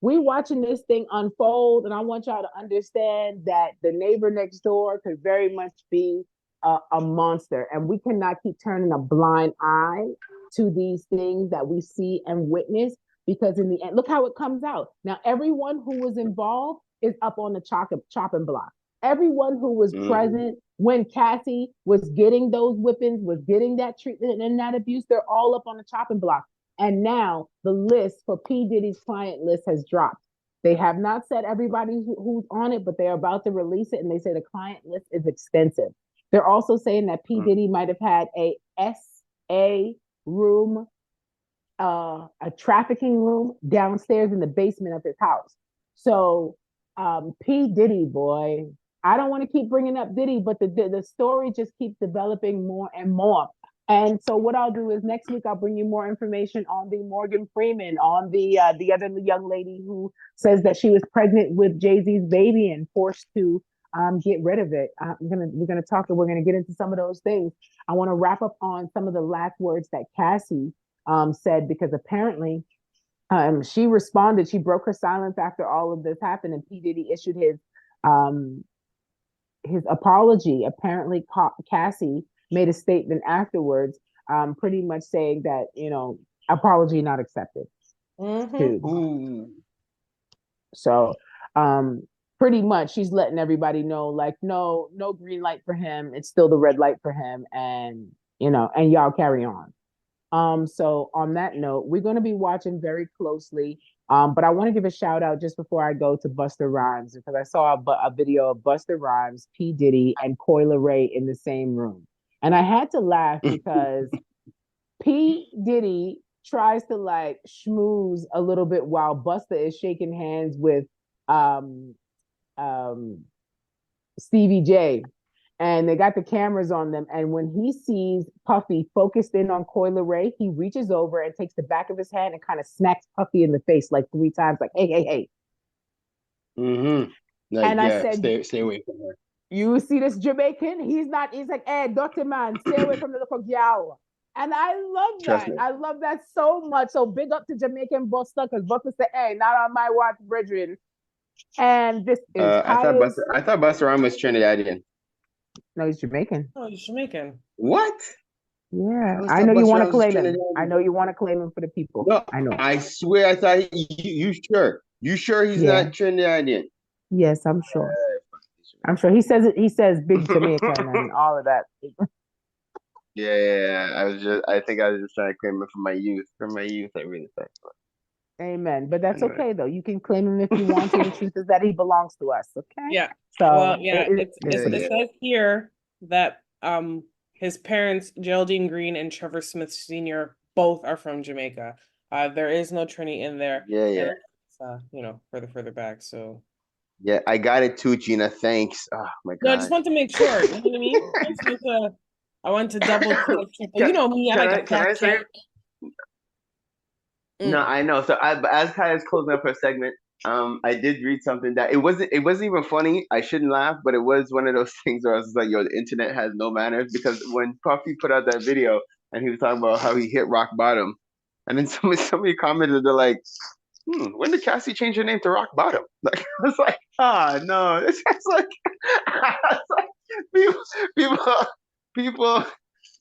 we're watching this thing unfold, and I want y'all to understand that the neighbor next door could very much be a monster, and we cannot keep turning a blind eye to these things that we see and witness, because in the end, look how it comes out. Now, everyone who was involved is up on the chopping block. Everyone who was present when Cassie was getting those whippings, was getting that treatment and that abuse, they're all up on the chopping block. And now the list for P. Diddy's client list has dropped. They have not said everybody who's on it, but they're about to release it, and they say the client list is extensive. They're also saying that P. Diddy might have had a SA room, a trafficking room downstairs in the basement of his house. So P. Diddy, boy, I don't want to keep bringing up Diddy, but the story just keeps developing more and more. And so what I'll do is next week I'll bring you more information on the Morgan Freeman, on the other young lady who says that she was pregnant with Jay-Z's baby and forced to get rid of it. We're gonna talk, and we're gonna get into some of those things. I want to wrap up on some of the last words that Cassie said, because apparently she responded. She broke her silence after all of this happened, and P. Diddy issued his apology. Apparently, Cassie made a statement afterwards, pretty much saying that, apology not accepted. So pretty much she's letting everybody know, like, no green light for him. It's still the red light for him, and and y'all carry on. So on that note, we're going to be watching very closely. But I want to give a shout out just before I go to Busta Rhymes, because I saw a video of Busta Rhymes, P. Diddy, and Coi Leray in the same room. And I had to laugh because P. Diddy tries to like schmooze a little bit while Busta is shaking hands with Stevie J. And they got the cameras on them. And when he sees Puffy focused in on Coi Leray, he reaches over and takes the back of his hand and kind of smacks Puffy in the face like 3 times, like, hey. Like, and I said, stay away from her. You see this Jamaican? He's like, hey, dirty man, stay away from the little gal. And I love that. I love that so much. So big up to Jamaican Busta, because Busta said, hey, not on my watch, brethren. And this is I thought Busta Rhymes was Trinidadian. No, he's Jamaican. Oh, he's Jamaican. What? Yeah, I know you want to claim him. I know you want to claim him for the people. No, I know. I swear, I thought you sure? You sure he's not Trinidadian? Yes, I'm sure. I'm sure he says it. He says big Jamaican and all of that. Yeah. I think I was just trying to claim it from my youth. I really think. Amen. But that's okay though. You can claim him if you want to. The truth is that he belongs to us. Okay. Yeah. So it says here that his parents, Geraldine Green and Trevor Smith Sr., both are from Jamaica. There is no Trini in there. Yeah. It's, further back. So. Yeah, I got it too, Gina. Thanks. Oh my God. No, I just want to make sure. You know what I mean? I want to double check. You know me. I like to fact check. No, I know. So as Kaya's closing up her segment, I did read something that it wasn't even funny. I shouldn't laugh, but it was one of those things where I was like, yo, the internet has no manners, because when Puffy put out that video and he was talking about how he hit rock bottom, and then somebody commented, they're like, when did Cassie change her name to Rock Bottom? Like, I was like, no. It's like, people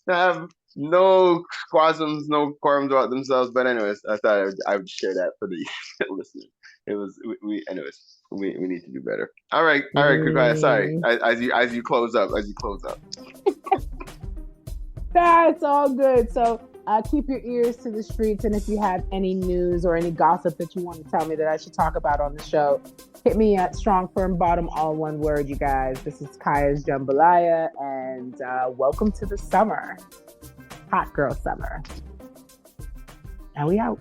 have no qualms, no quorums about themselves. But anyways, I thought I would share that for the listeners. It was we need to do better. All right, Kukaya, sorry. As you close up. That's all good. So keep your ears to the streets, and if you have any news or any gossip that you want to tell me that I should talk about on the show, hit me at Strong Firm Bottom, all one word, you guys. This is Kaya's Jambalaya, and welcome to the summer. Hot girl summer. And we out.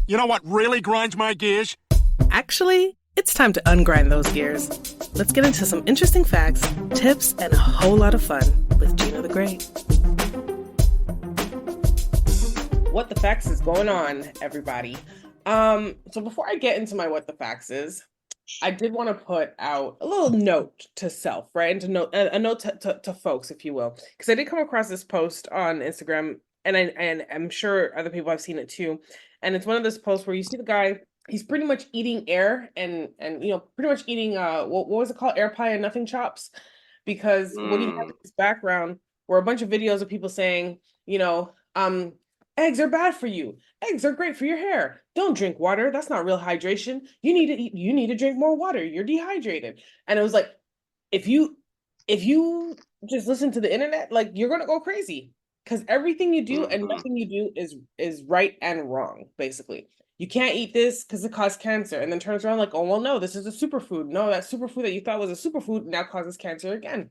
You know what really grinds my gears? Actually, it's time to ungrind those gears. Let's get into some interesting facts, tips, and a whole lot of fun with Gina the Great. What the facts is going on, everybody? So before I get into my what the facts is, I did want to put out a little note to self, right? And a note to folks, if you will, because I did come across this post on Instagram, and I'm sure other people have seen it too. And it's one of those posts where you see the guy, he's pretty much eating air and pretty much eating what was it called, air pie and nothing chops, because what he had in his background were a bunch of videos of people saying, eggs are bad for you. Eggs are great for your hair. Don't drink water. That's not real hydration. You need to drink more water. You're dehydrated. And it was like, if you just listen to the internet, like, you're gonna go crazy, because everything you do and nothing you do is right and wrong. Basically, you can't eat this because it causes cancer, and then turns around like, oh well, no, this is a superfood. No, that superfood that you thought was a superfood now causes cancer again.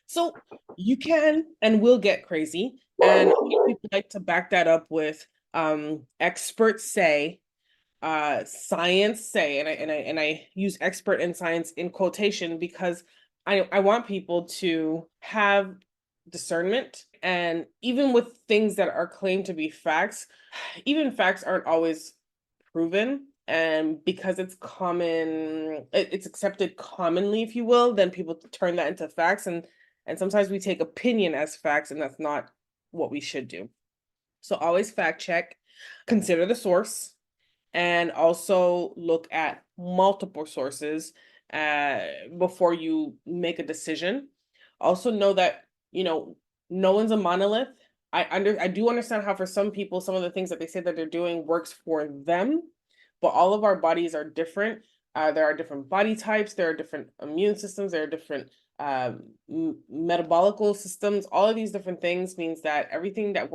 So you can and will get crazy, and people like to back that up with experts say, science say, and I use expert and science in quotation because I want people to have discernment. And even with things that are claimed to be facts, even facts aren't always proven. And because it's common, it's accepted commonly, if you will, then people turn that into facts. And sometimes we take opinion as facts, and that's not what we should do. So always fact check, consider the source, and also look at multiple sources before you make a decision. Also know that, no one's a monolith. I do understand how for some people, some of the things that they say that they're doing works for them, but all of our bodies are different. There are different body types, there are different immune systems, there are different metabolical systems. All of these different things means that anything that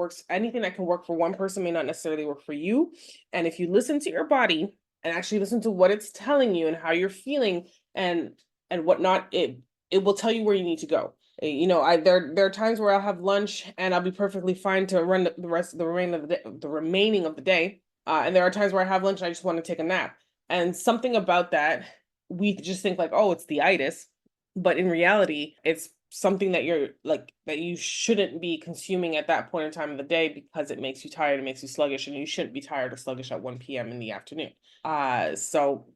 can work for one person may not necessarily work for you. And if you listen to your body and actually listen to what it's telling you and how you're feeling and whatnot, it will tell you where you need to go. There are times where I'll have lunch and I'll be perfectly fine to run the remaining of the day. And there are times where I have lunch and I just want to take a nap. And something about that, we just think like, oh, it's the itis. But in reality, it's something that that you shouldn't be consuming at that point in time of the day, because it makes you tired, it makes you sluggish, and you shouldn't be tired or sluggish at 1 p.m. in the afternoon. So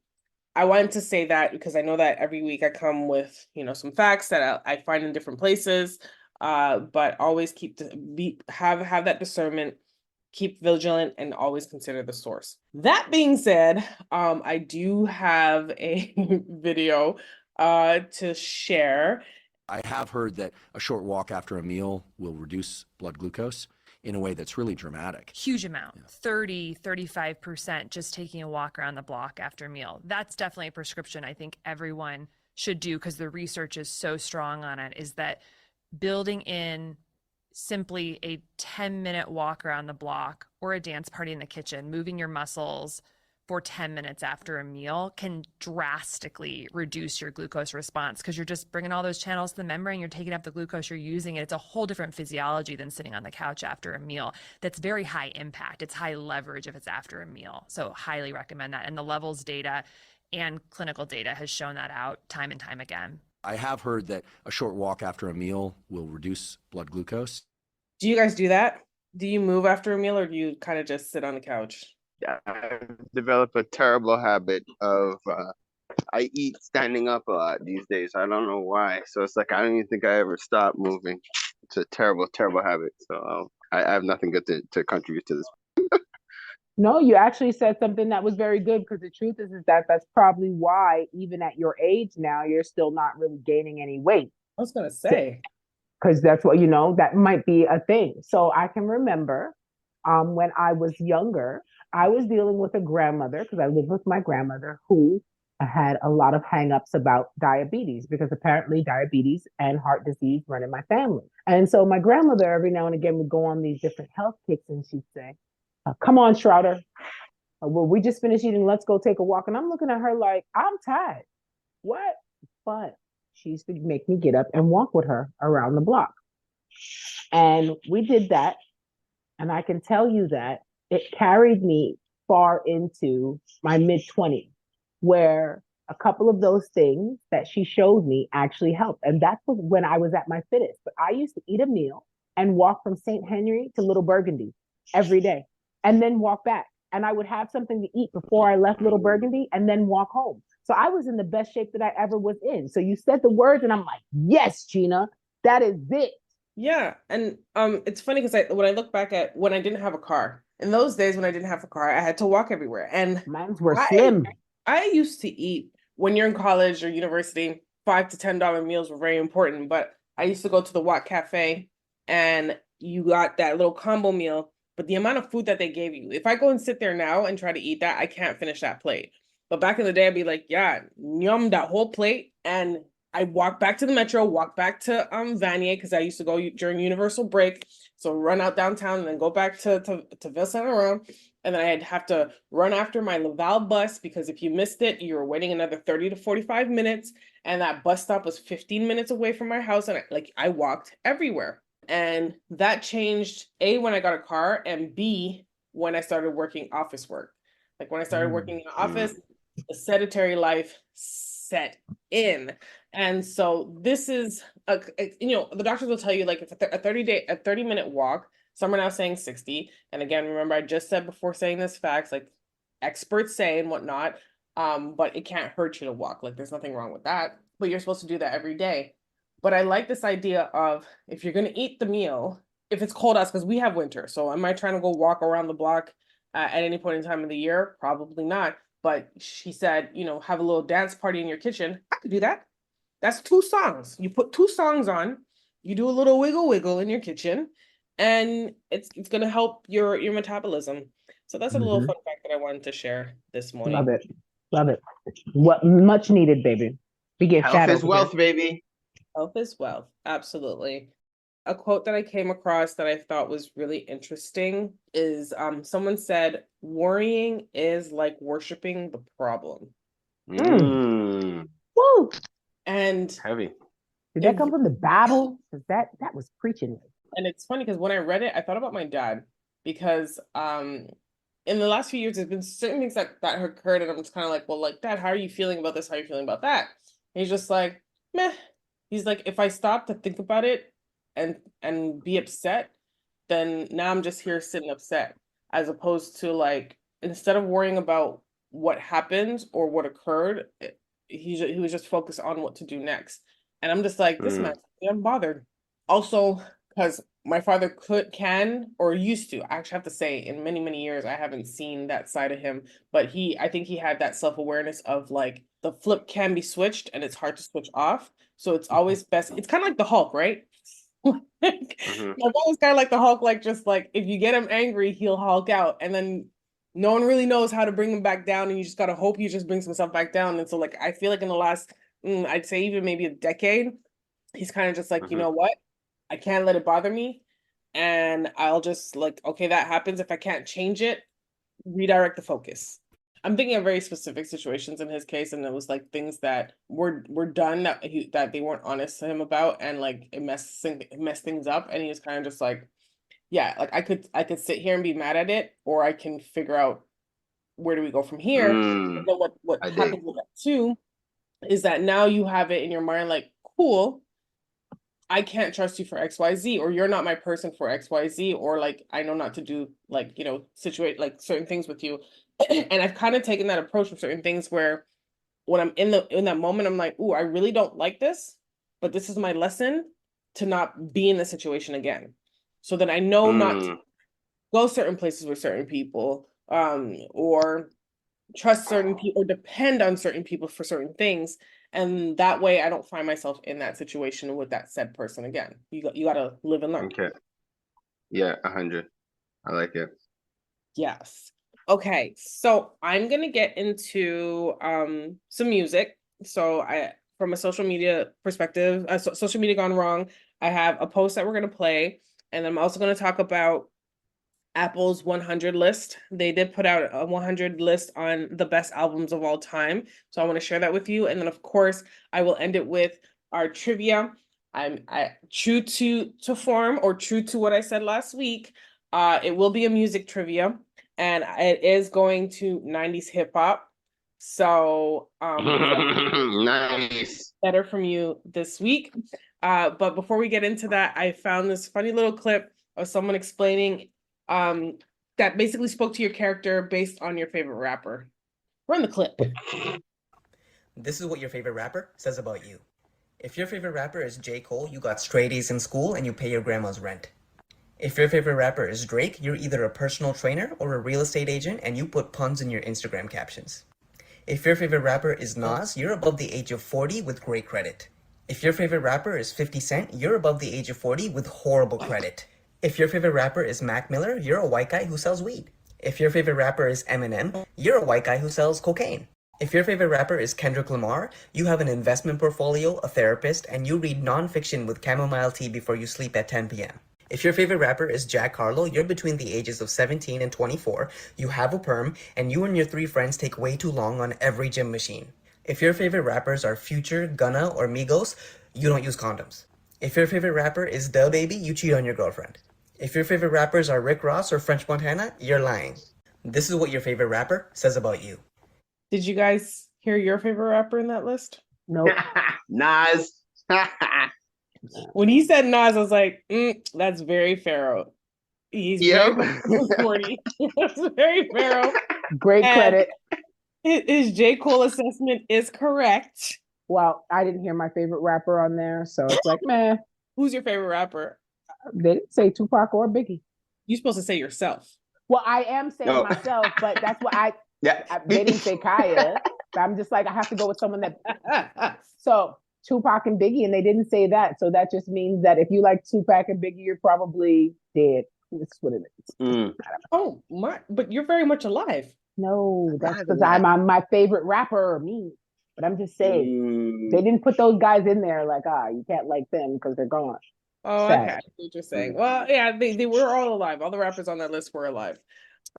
I wanted to say that because I know that every week I come with, some facts that I find in different places, but always have that discernment, keep vigilant, and always consider the source. That being said, I do have a video to share. I have heard that a short walk after a meal will reduce blood glucose in a way that's really dramatic. Huge amount, 30-35% just taking a walk around the block after a meal. That's definitely a prescription I think everyone should do, because the research is so strong on it, is that building in simply a 10-minute walk around the block or a dance party in the kitchen, moving your muscles for 10 minutes after a meal can drastically reduce your glucose response, because you're just bringing all those channels to the membrane, you're taking up the glucose, you're using it. It's a whole different physiology than sitting on the couch after a meal. That's very high impact. It's high leverage if it's after a meal. So highly recommend that. And the levels data and clinical data has shown that out time and time again. I have heard that a short walk after a meal will reduce blood glucose. Do you guys do that? Do you move after a meal, or do you kind of just sit on the couch? I've developed a terrible habit of I eat standing up a lot these days. I don't know why. So it's like I don't even think I ever stop moving. It's a terrible, terrible habit. So I have nothing good to contribute to this. No, you actually said something that was very good, because the truth is that that's probably why, even at your age now, you're still not really gaining any weight. I was going to say. Because that's what, that might be a thing. So I can remember when I was younger, I was dealing with a grandmother, because I lived with my grandmother, who had a lot of hangups about diabetes, because apparently diabetes and heart disease run in my family. And so my grandmother every now and again would go on these different health kicks, and she'd say, come on, Schroeder. Well, we just finished eating. Let's go take a walk. And I'm looking at her like, I'm tired. What? But she used to make me get up and walk with her around the block. And we did that And I can tell you that it carried me far into my mid-20s, where a couple of those things that she showed me actually helped. And that was when I was at my fittest. But I used to eat a meal and walk from St. Henry to Little Burgundy every day, and then walk back. And I would have something to eat before I left Little Burgundy and then walk home. So I was in the best shape that I ever was in. So you said the words and I'm like, yes, Gina, that is it. Yeah. And it's funny because when I look back at when I didn't have a car, in those days when I didn't have a car, I had to walk everywhere. And mine were slim. I used to eat, when you're in college or university, $5 to $10 meals were very important. But I used to go to the Watt Cafe and you got that little combo meal. But the amount of food that they gave you, if I go and sit there now and try to eat that, I can't finish that plate. But back in the day, I'd be like, yeah, yum, that whole plate. And I walk back to the metro, walk back to Vanier, because I used to go during Universal break. So run out downtown and then go back to Ville Saint Laurent. And then I'd have to run after my Laval bus, because if you missed it, you were waiting another 30 to 45 minutes. And that bus stop was 15 minutes away from my house. And I walked everywhere. And that changed, A, when I got a car, and B, when I started working office work. Like when I started working in the office, the sedentary life set in. And so this is, the doctors will tell you, like, if a 30-minute walk, some are now saying 60. And again, remember, I just said before saying this facts, like experts say and whatnot, but it can't hurt you to walk. Like there's nothing wrong with that, but you're supposed to do that every day. But I like this idea of, if you're going to eat the meal, if it's cold out, because we have winter. So am I trying to go walk around the block at any point in time of the year? Probably not. But she said, have a little dance party in your kitchen. I could do that. That's 2 songs. You put 2 songs on, you do a little wiggle in your kitchen, and it's going to help your metabolism. So that's a little fun fact that I wanted to share this morning. Love it. Love it. What much needed, baby. We get health is wealth, baby. Health is wealth. Absolutely. A quote that I came across that I thought was really interesting is someone said, worrying is like worshiping the problem. Woo! And heavy. Did that come from the Bible? Because that was preaching. And it's funny because when I read it, I thought about my dad, because in the last few years, there's been certain things that occurred, and I'm just kind of like, well, like, Dad, how are you feeling about this? How are you feeling about that? And he's just like, meh. He's like, if I stop to think about it and be upset, then now I'm just here sitting upset, as opposed to, like, instead of worrying about what happened or what occurred, he was just focused on what to do next. And I'm just like, this man, I'm bothered. Also, because my father can or used to, I actually have to say, in many, many years, I haven't seen that side of him, but I think he had that self-awareness of, like, the flip can be switched and it's hard to switch off. So it's always best. It's kind of like the Hulk, right? My father's kind of like the Hulk, like, just like, if you get him angry, he'll Hulk out. And then no one really knows how to bring him back down. And you just got to hope he just brings himself back down. And so, like, I feel like in the last, I'd say even maybe a decade, he's kind of just like, you know what? I can't let it bother me. And I'll just, like, okay, that happens. If I can't change it, redirect the focus. I'm thinking of very specific situations in his case, and it was like things that were done that they weren't honest to him about, and like it messed things up. And he was kind of just like, yeah, like I could sit here and be mad at it, or I can figure out where do we go from here. And then what happens with that too is that now you have it in your mind, like, cool, I can't trust you for XYZ, or you're not my person for XYZ, or like I know not to do, like, situate like certain things with you. And I've kind of taken that approach with certain things where when I'm in that moment, I'm like, ooh, I really don't like this, but this is my lesson to not be in the situation again. So that I know not to go certain places with certain people, or trust certain people, or depend on certain people for certain things. And that way I don't find myself in that situation with that said person again. You got to live and learn. Okay. Yeah, 100. I like it. Yes. Okay, so I'm gonna get into some music. So from a social media perspective, social media gone wrong, I have a post that we're gonna play, and I'm also gonna talk about Apple's 100 list. They did put out a 100 list on the best albums of all time, so I want to share that with you. And then, of course, I will end it with our trivia. I'm true to form, or true to what I said last week. It will be a music trivia, and it is going to 90s hip hop. So Nice. better from you this week. But before we get into that, I found this funny little clip of someone explaining that basically spoke to your character based on your favorite rapper. Run the clip. This is what your favorite rapper says about you. If your favorite rapper is J. Cole, you got straight A's in school and you pay your grandma's rent. If your favorite rapper is Drake, you're either a personal trainer or a real estate agent and you put puns in your Instagram captions. If your favorite rapper is Nas, you're above the age of 40 with great credit. If your favorite rapper is 50 Cent, you're above the age of 40 with horrible credit. If your favorite rapper is Mac Miller, you're a white guy who sells weed. If your favorite rapper is Eminem, you're a white guy who sells cocaine. If your favorite rapper is Kendrick Lamar, you have an investment portfolio, a therapist, and you read nonfiction with chamomile tea before you sleep at 10 p.m. If your favorite rapper is Jack Harlow, you're between the ages of 17 and 24, you have a perm, and you and your 3 friends take way too long on every gym machine. If your favorite rappers are Future, Gunna, or Migos, you don't use condoms. If your favorite rapper is Da Baby, you cheat on your girlfriend. If your favorite rappers are Rick Ross or French Montana, you're lying. This is what your favorite rapper says about you. Did you guys hear your favorite rapper in that list? Nope. Nas. When he said Nas, I was like, that's very Pharaoh. He's very 40. That's very Pharaoh. Great credit. His J. Cole assessment is correct. Well, I didn't hear my favorite rapper on there, so it's like, man. Who's your favorite rapper? They didn't say Tupac or Biggie. You're supposed to say yourself. Well, I am saying myself, but that's what they didn't say Kaya. So I'm just like, I have to go with someone that. So Tupac and Biggie, and they didn't say that. So that just means that if you like Tupac and Biggie, you're probably dead. That's what it is. Oh my! But you're very much alive. No, that's because I'm my favorite rapper, me. But I'm just saying, they didn't put those guys in there like, you can't like them because they're gone. Oh, okay. I see what you're saying. Well, yeah, they were all alive. All the rappers on that list were alive.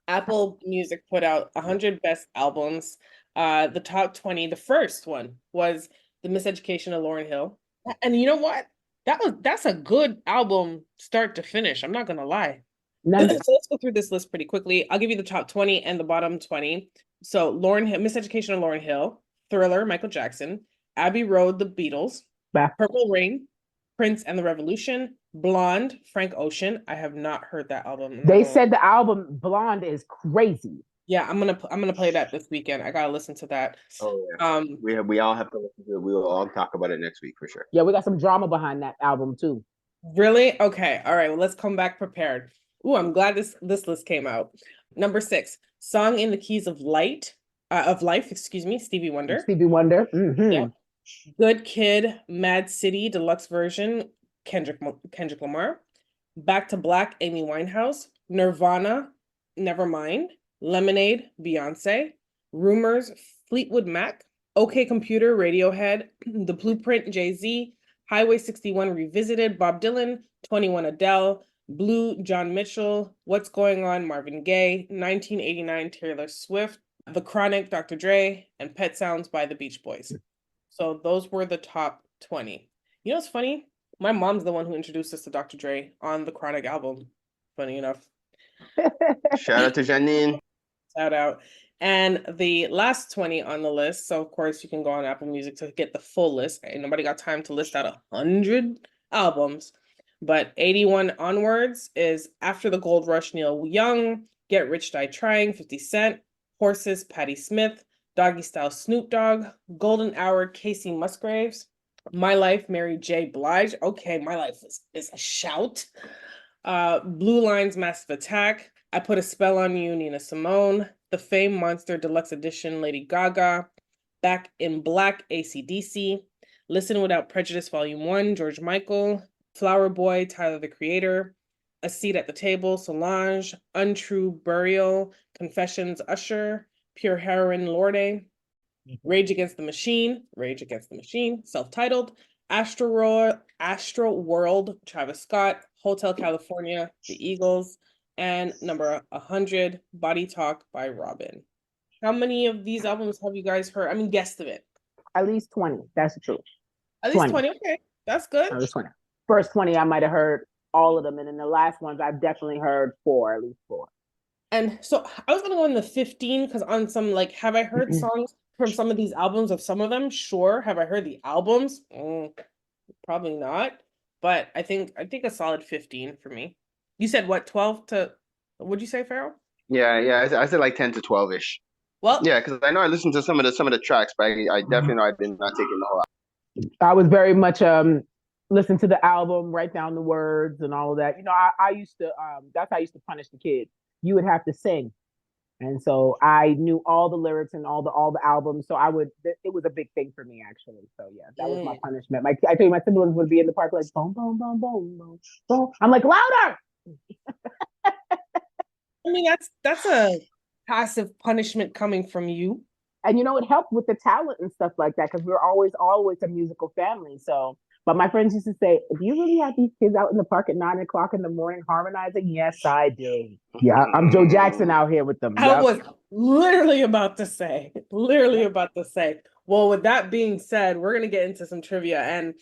Apple Music put out 100 best albums. The top 20, the first one was The Miseducation of Lauryn Hill. And you know what? That's a good album start to finish. I'm not gonna lie. So let's go through this list pretty quickly. I'll give you the top 20 and the bottom 20. So Lauryn Hill, Miseducation of Lauryn Hill, Thriller, Michael Jackson, Abbey Road, The Beatles, Purple Rain, Prince and the Revolution, Blonde, Frank Ocean. I have not heard that album. They said the album Blonde is crazy. Yeah, I'm gonna play that this weekend. I gotta listen to that. Oh yeah. We all have to listen to it. We will all talk about it next week for sure. Yeah, we got some drama behind that album too. Really? Okay. All right. Well, let's come back prepared. Ooh, I'm glad this list came out. Number 6, Song in the Keys of Life, Stevie Wonder. Stevie Wonder. Mm-hmm. Yeah. Good Kid, Mad City, deluxe version, Kendrick Lamar. Back to Black, Amy Winehouse. Nirvana, Nevermind. Lemonade, Beyonce. Rumors, Fleetwood Mac. OK Computer, Radiohead. The Blueprint, Jay-Z. Highway 61 Revisited, Bob Dylan. 21 Adele. Blue, John Mitchell. What's Going On, Marvin Gaye. 1989 Taylor Swift. The Chronic, Dr. Dre. And Pet Sounds by the Beach Boys. So those were the top 20. You know what's funny? My mom's the one who introduced us to Dr. Dre on the Chronic album. Funny enough. Shout out to Janine. Shout out. And the last 20 on the list, so of course you can go on Apple Music to get the full list. And nobody got time to list out 100 albums. But 81 onwards is After the Gold Rush, Neil Young. Get Rich, Die Trying, 50 Cent. Horses, Patti Smith. Doggy Style, Snoop Dogg. Golden Hour, Casey Musgraves. My Life, Mary J. Blige. Okay, My Life is a shout. Blue Lines, Massive Attack. I Put a Spell on You, Nina Simone. The Fame Monster Deluxe Edition, Lady Gaga. Back in Black, AC/DC. Listen Without Prejudice, Volume 1, George Michael. Flower Boy, Tyler the Creator. A Seat at the Table, Solange. Untrue Burial, Confessions, Usher. Pure Heroine, Lorde. Rage Against the Machine, self-titled. Astro World, Travis Scott. Hotel California, The Eagles. And number 100, Body Talk by Robin. How many of these albums have you guys heard? I mean, guesstimate. At least 20. That's the truth. At least 20. Okay, that's good. At least 20. First 20 I might have heard. all of them. And in the last ones, I've definitely heard at least four. And so I was gonna go in the 15 because on some like, have I heard songs from some of these albums of some of them? Sure. Have I heard the albums? Probably not. But I think a solid 15 for me. You said what, 12 to, what'd you say, Farrell? Yeah. I said like 10 to 12-ish. Well, yeah, because I know I listened to some of the tracks, but I definitely know I did not take in the whole album. I was very much listen to the album, write down the words and all of that. You know, I used to that's how I used to punish the kids. You would have to sing. And so I knew all the lyrics and all the albums. So it was a big thing for me actually. So yeah, that was my punishment. I tell you, my siblings would be in the park like boom, boom, boom, boom, boom, boom. I'm like, louder. I mean, that's a passive punishment coming from you. And you know, it helped with the talent and stuff like that because we're always a musical family. So, but my friends used to say, do you really have these kids out in the park at 9 o'clock in the morning harmonizing? Yes, I do. Yeah, I'm Joe Jackson out here with them. I was literally about to say. Well, with that being said, we're going to get into some trivia. And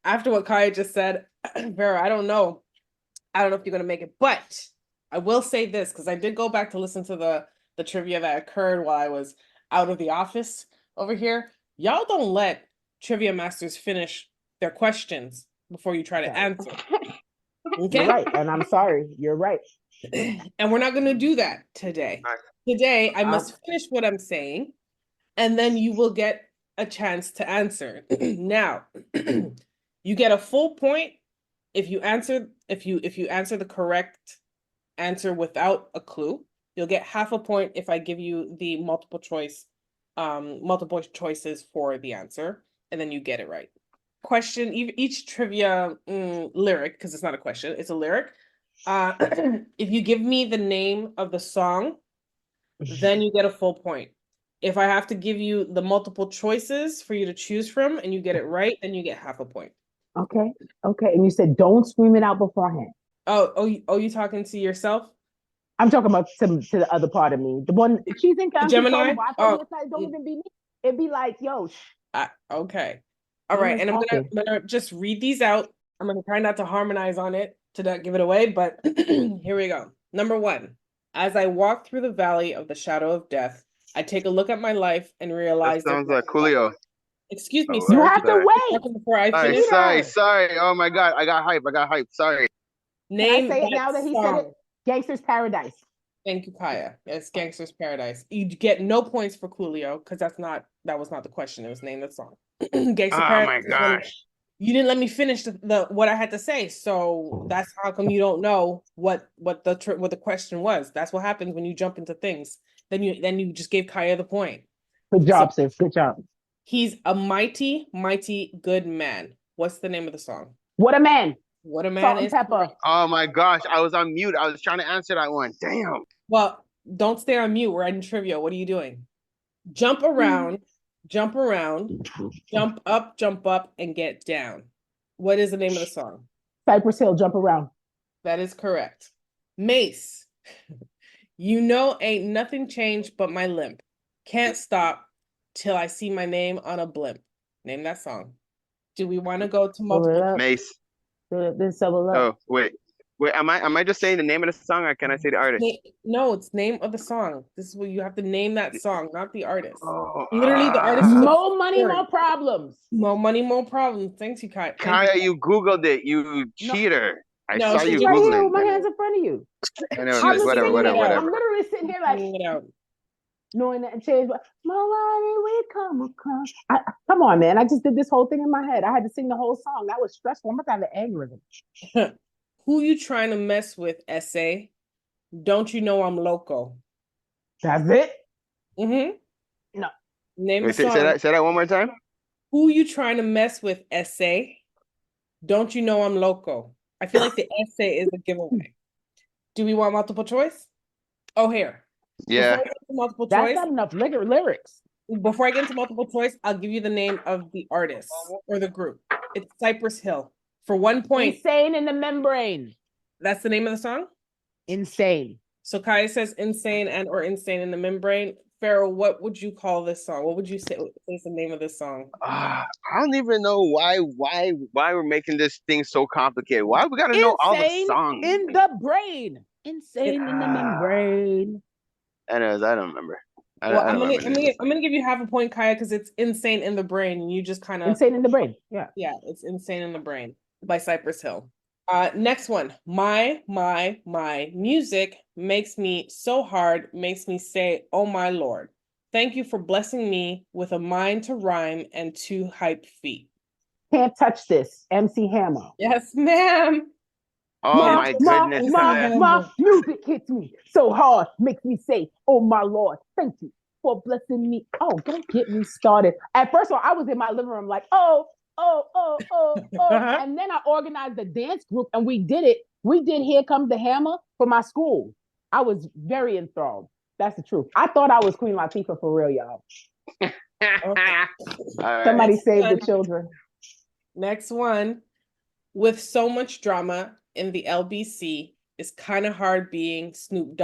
after what Kaya just said, Vera, I don't know if you're going to make it, but I will say this because I did go back to listen to the trivia that occurred while I was out of the office over here. Y'all don't let trivia masters finish their questions before you try to answer. Okay? You're right. And I'm sorry. You're right. And we're not going to do that today. Today, I must finish what I'm saying, and then you will get a chance to answer. Now, you get a full point if you answer the correct answer without a clue. You'll get half a point if I give you the multiple choices for the answer, and then you get it right. Question, each trivia lyric, because it's not a question, it's a lyric. If you give me the name of the song, then you get a full point. If I have to give you the multiple choices for you to choose from and you get it right, then you get half a point. Okay. And you said don't scream it out beforehand. Oh, you talking to yourself? I'm talking about to the other part of me. The one she's in Gemini. Don't even be me. It'd be like, yo. Okay. All right. And I'm gonna just read these out. I'm gonna try not to harmonize on it to not give it away, but here we go. Number 1. As I walk through the valley of the shadow of death, I take a look at my life and realize that sounds like Coolio. Excuse me, sir. You have to wait. Before I finish. Sorry. Oh my God, I got hype. Sorry. Name. Can I say it now that he said it? Gangster's Paradise. Thank you, Kaya. Yes, Gangster's Paradise. You get no points for Coolio because that was not the question. It was name the song. Gangster Paradise. Oh my gosh. You didn't let me finish the what I had to say, so that's how come you don't know what the question was. That's what happens when you jump into things. Then you just gave Kaya the point. Good job, sis. Good job. He's a mighty, mighty good man. What's the name of the song? What a Man. What a Man Salt and is. Pepper. Oh my gosh, I was on mute. I was trying to answer that one. Damn. Well, don't stay on mute. We're in trivia. What are you doing? Jump around, jump up, and get down. What is the name of the song? Cypress Hill, Jump Around. That is correct. Mace. You know, ain't nothing changed but my limp. Can't stop till I see my name on a blimp. Name that song. Do we want to go to multiple? Mace. Oh, wait. Am I just saying the name of the song, or can I say the artist? No, it's name of the song. This is what you have to name that song, not the artist. Oh, Literally, the artist. More money, more problems. More money, more problems. Thanks, you, Kaya. Kaya, you Googled it. You cheater. I saw you right Googling. here with my hands in front of you. Whatever. I'm literally sitting here like, knowing that change. Nobody we come across. Come on, man. I just did this whole thing in my head. I had to sing the whole song. That was stressful. I'm about to have an aneurysm. Who you trying to mess with, SA? Don't you know I'm loco? That's it? Mm-hmm. No. Name Wait, the song. say that one more time. Who you trying to mess with, SA? Don't you know I'm loco? I feel like the essay is a giveaway. Do we want multiple choice? Oh, here. Yeah. Multiple That's choice. not enough lyrics. Before I get into multiple choice, I'll give you the name of the artist or the group. It's Cypress Hill. For 1 point. Insane in the Membrane. That's the name of the song? Insane. So Kaya says Insane and or Insane in the Membrane. Pharaoh, what would you call this song? What would you say is the name of this song? I don't even know why we're making this thing so complicated. Why we gotta know all the songs? In the brain. Insane in the membrane. Anyways, I don't remember. I'm gonna give you half a point, Kaya, because it's Insane in the Brain, and you just kind of Insane in the Brain. Yeah, it's Insane in the Brain by Cypress Hill. Next one, my music makes me so hard, makes me say, oh my Lord. Thank you for blessing me with a mind to rhyme and 2 hype feet. Can't touch this. MC Hammer. Yes, ma'am. Oh my goodness. My music hits me so hard, makes me say, oh my Lord, thank you for blessing me. Oh, don't get me started. At first, I was in my living room like, oh. And then I organized a dance group and we did it. We did Here Comes the Hammer for my school. I was very enthralled. That's the truth. I thought I was Queen Latifah for real, y'all. Somebody save the children. Next one. With so much drama in the LBC, it's kind of hard being Snoop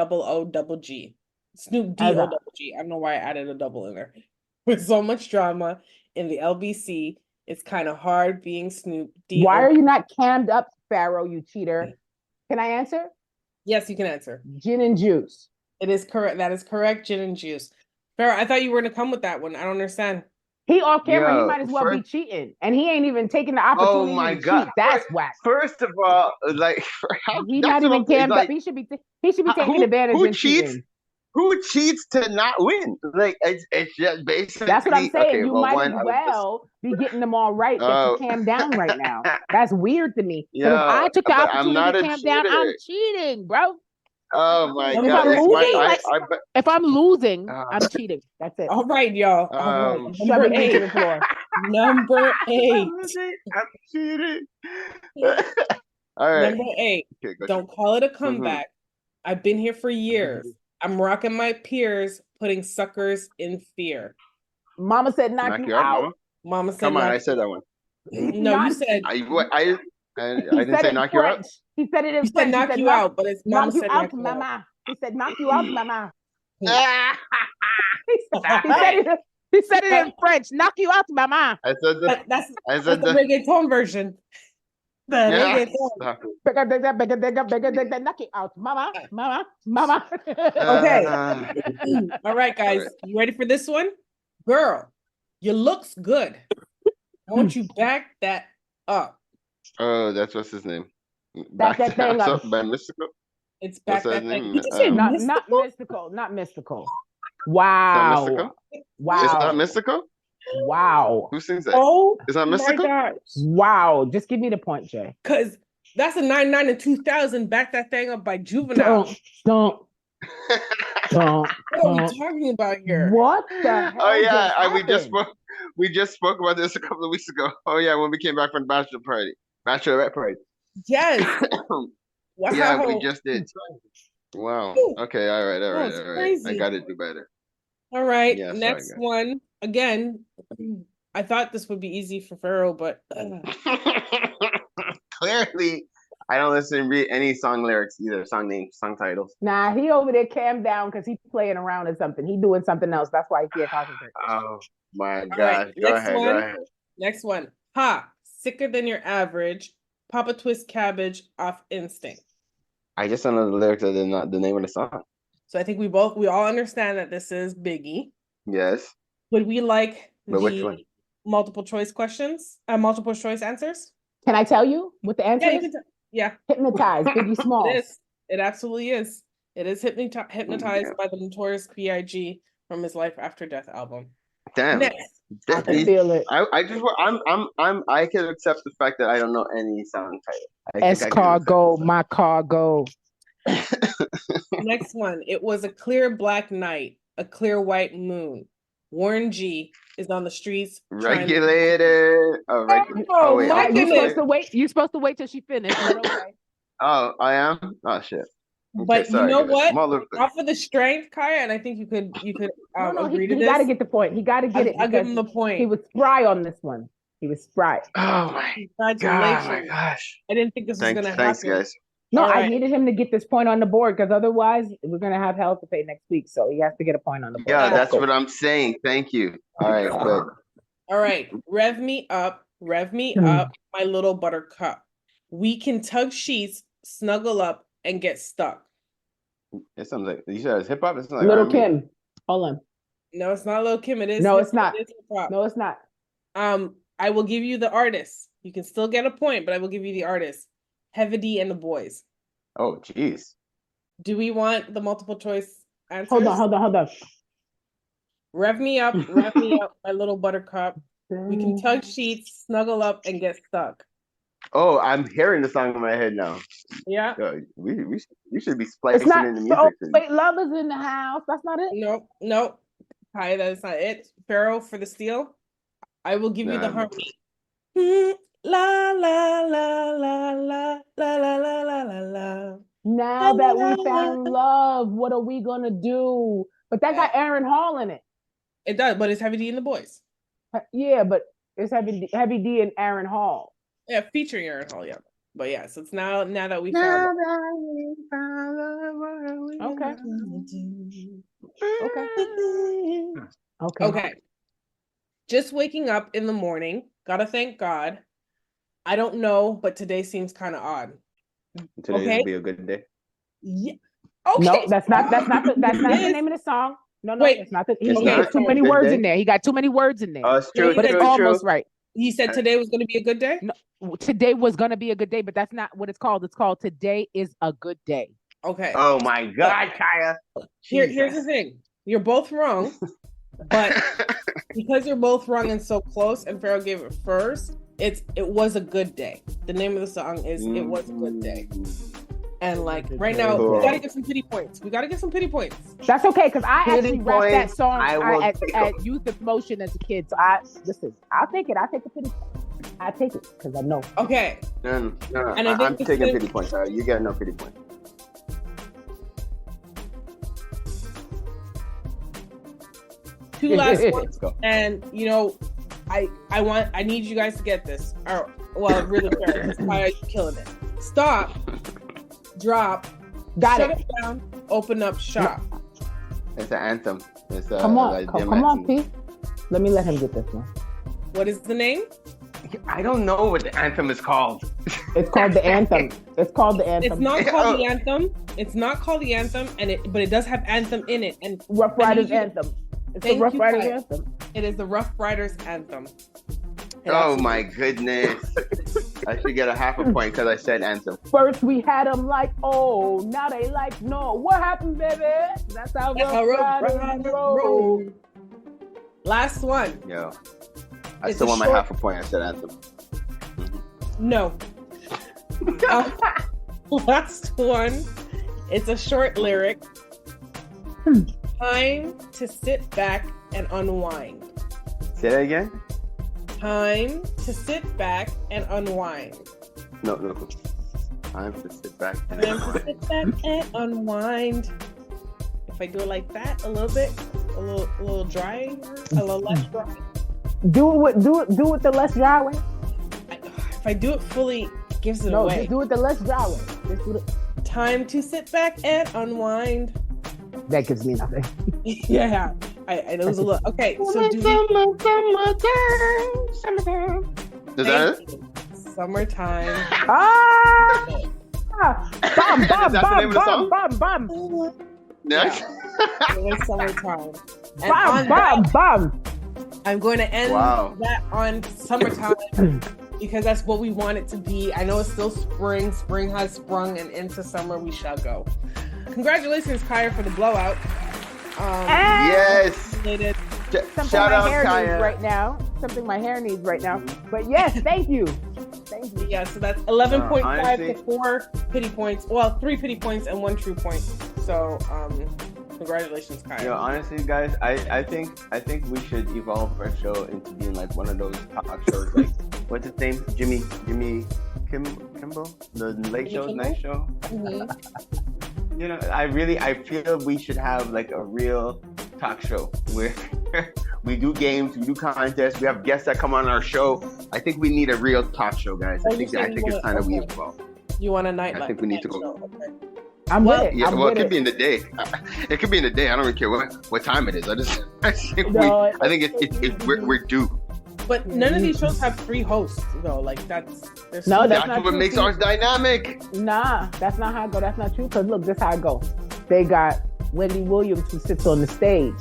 G. Snoop D-O-double-G. I don't know why I added a double in there. With so much drama in the LBC, it's kind of hard being Snoop D. Why are you not cammed up, Pharaoh, you cheater? Can I answer? Yes, you can answer. Gin and juice. It is correct. That is correct. Gin and juice. Pharaoh, I thought you were going to come with that one. I don't understand. He off camera. He might as well be cheating, and he ain't even taking the opportunity. Oh my God, cheat. That's whack. First of all, like he's not even cammed up. He should be taking advantage. Who cheats? Who cheats to not win? Like it's just basically. That's what I'm saying. Okay, you might as well be getting them all right. That you cam down right now. That's weird to me. If I took the opportunity to cam down, I'm cheating, bro. Oh my God! If I'm losing, I'm cheating. That's it. All right, y'all. Number 8. Number 8. I'm cheating. All right. Number 8. Okay, don't call it a comeback. I've been here for years. I'm rocking my peers, putting suckers in fear. Mama said knock you out. Mama said come on, I said that one. No, you said I didn't say knock you out. He said it in French. He said knock you out, but it's Mama said knock you out. He said knock you out, Mama. He said it in French. Knock you out, Mama. I said that's the reggaeton version. Knock you out, Mama. Okay. All right, guys. You ready for this one? Girl, your looks good. I want you back that up. Oh, that's what's his name. Back that thing up. By Mystical? It's back that thing. Did you say not mystical? Not mystical. Wow. Mystical? Wow. It's not Mystical? Wow. Who sings that? Oh, is that Mystical? Wow. Just give me the point, Jay. Because that's a 99 and 2000. Back that thing up by Juvenile. Don't. What are we talking about here? What the hell? Oh yeah, we just spoke about this a couple of weeks ago. Oh yeah, when we came back from the bachelorette party. Yes. Wow. Yeah, we just did. Wow. Okay. All right. Crazy. I got to do better. All right. Yeah, next one. Again, I thought this would be easy for Pharaoh, but clearly, I don't listen to read any song lyrics either, song names, song titles. Nah, he over there calmed down because he's playing around or something. He doing something else. That's why he can't concentrate. Oh my God. Right, go ahead. Next one. Ha, sicker than your average. Papa Twist cabbage off instinct. I just don't know the lyrics of the name of the song. So I think we all understand that this is Biggie. Yes. Would we like which one? Multiple choice questions? Multiple choice answers? Can I tell you what the answer is? Yeah. Hypnotized, Biggie Smalls. It is. It absolutely is. It is hypnotized by the Notorious B.I.G. from his Life After Death album. Damn. I can feel it. I can accept the fact that I don't know any song title. Escargot, my cargo. Next one. It was a clear black night, a clear white moon. Warren G is on the streets. Regulated. You're supposed to wait till she finished. Okay. Oh, I am? Oh shit. Okay, but sorry, you know what? Off of the strength, Kaya, and I think you could agree to this. He got to get the point. He got to get it. I'll give him the point. He was spry on this one. He was spry. Oh my gosh! I didn't think this was going to happen. Thanks, guys. No, All I right. needed him to get this point on the board because otherwise we're gonna have hell to pay next week. So he has to get a point on the board. Yeah, Let's that's go. what I'm saying. Thank you. All right, good. All right. Rev me up, my little buttercup. We can tug sheets, snuggle up, and get stuck. It sounds like you said it's hip hop. It sounds like Little R&B. Kim. Hold on. No, it's not Lil Kim. It is. No, hip- it's not. it is hip-hop. No, it's not. I will give you the artist. You can still get a point, but I will give you the artist. Heavy D and the Boys. Oh, jeez. Do we want the multiple choice answers? Hold on. Rev me up, my little buttercup. We can tug sheets, snuggle up, and get stuck. Oh, I'm hearing the song in my head now. Yeah. We should be It's splicing not. in the music. Oh, wait, love is in the house. That's not it. No. Hi, that is not it. Pharaoh for the steal. I will give you the harmony. La la la la la la la la la la la. Now that we found love, what are we gonna do? But that got Aaron Hall in it. It does, but it's Heavy D and the Boys. Yeah, but it's Heavy D and Aaron Hall. Yeah, featuring Aaron Hall. Yeah, but yeah, so it's now that we found. Okay. Okay. Just waking up in the morning. Gotta thank God. I don't know, but today seems kind of odd. Today's Okay. gonna be a good day. Yeah. Okay. No, that's not the name of the song. No, Wait. it's not the. It's He not has too many Good words Day? in there. He got too many words in there. Oh, it's true. But it's true, almost true. right. He said today was going to be a good day. No, today was gonna be a good day, but that's not what it's called. It's called Today is a Good Day. Okay. Oh my God, Kaya. Here's the thing. You're both wrong, but because you're both wrong and so close, and Pharaoh gave it first, it was a good day. The name of the song is It Was a Good Day. And like right now, we gotta get some pity points. That's okay, because I Pity actually rapped that points. song I will at take Youth of Motion as a kid. So I'll take it. I'll take the pity point. I take it because I know. Okay. No. And I think I'm this taking is- pity points. All right, you get no pity points. Two last ones. Let's go. And I need you guys to get this. Well, really fair. Why are you killing it? Stop. Drop. Got shut it. it down. Open up shop. It's an anthem. It's Come on, like come Jim on, Anthem. P. Let me let him get this one. What is the name? I don't know what the anthem is called. It's called the anthem. It's called the anthem. It's not called the anthem. It's not called the anthem, but it does have anthem in it. And Rough Riders you- anthem. It's the Thank Rough you, Riders Kaya. anthem. It is the Rough Riders anthem. And Oh that's- my goodness. I should get a half a point because I said anthem. First we had them like, oh, now they like, no. What happened, baby? That's how That's how Rough Rough Riders Riders roll. roll. Last one. Yo. I It's still a want my short- half a point. I said anthem. No. Last one. It's a short lyric. Time to sit back and unwind. Say that again? Time to sit back and unwind. No. Time to sit back and Time to unwind. sit back and unwind. If I do it like that, a little bit, a little dry, a little less dry. Do it the less dry way. If I do it fully, it gives it No, away. just do it the less dry way. Just do it. Time to sit back and unwind. That gives me nothing. Yeah, I know it was a little. Okay, so do Is that it? Summertime. Ah! Bum, Is that the name of the song? bum. Next. It was summertime. And on that, Bum. I'm going to end Wow. that on summertime because that's what we want it to be. I know it's still spring. Spring has sprung, and into summer we shall go. Congratulations, Kaya, for the blowout. Yes. Related. Something Shout my out hair Kaya. needs right now. Something my hair needs right now. But yes, thank you. Thank you. Yeah, so that's 11.5 honestly- to 4 pity points. Well, 3 pity points and 1 true point. So, congratulations, Kaya. Yo, honestly, guys, I think we should evolve our show into being like one of those talk shows. Like, what's his name? Jimmy Kimmel, the Late Jimmy Show, Kimmel? Night Show. Mhm. You know, I feel we should have like a real talk show where we do games, we do contests, we have guests that come on our show. I think we need a real talk show, guys. I think it's time that we evolve. You want a nightlife? I think we need to go. Okay. I'm with it. Yeah, I'm well, with it could be in the day. It could be in the day. I don't really care what time it is. I think we're due. But none of these shows have 3 hosts, though. Like that's not what true. makes ours dynamic. Nah, that's not how it go. That's not true. Because look, this how it go. They got Wendy Williams who sits on the stage,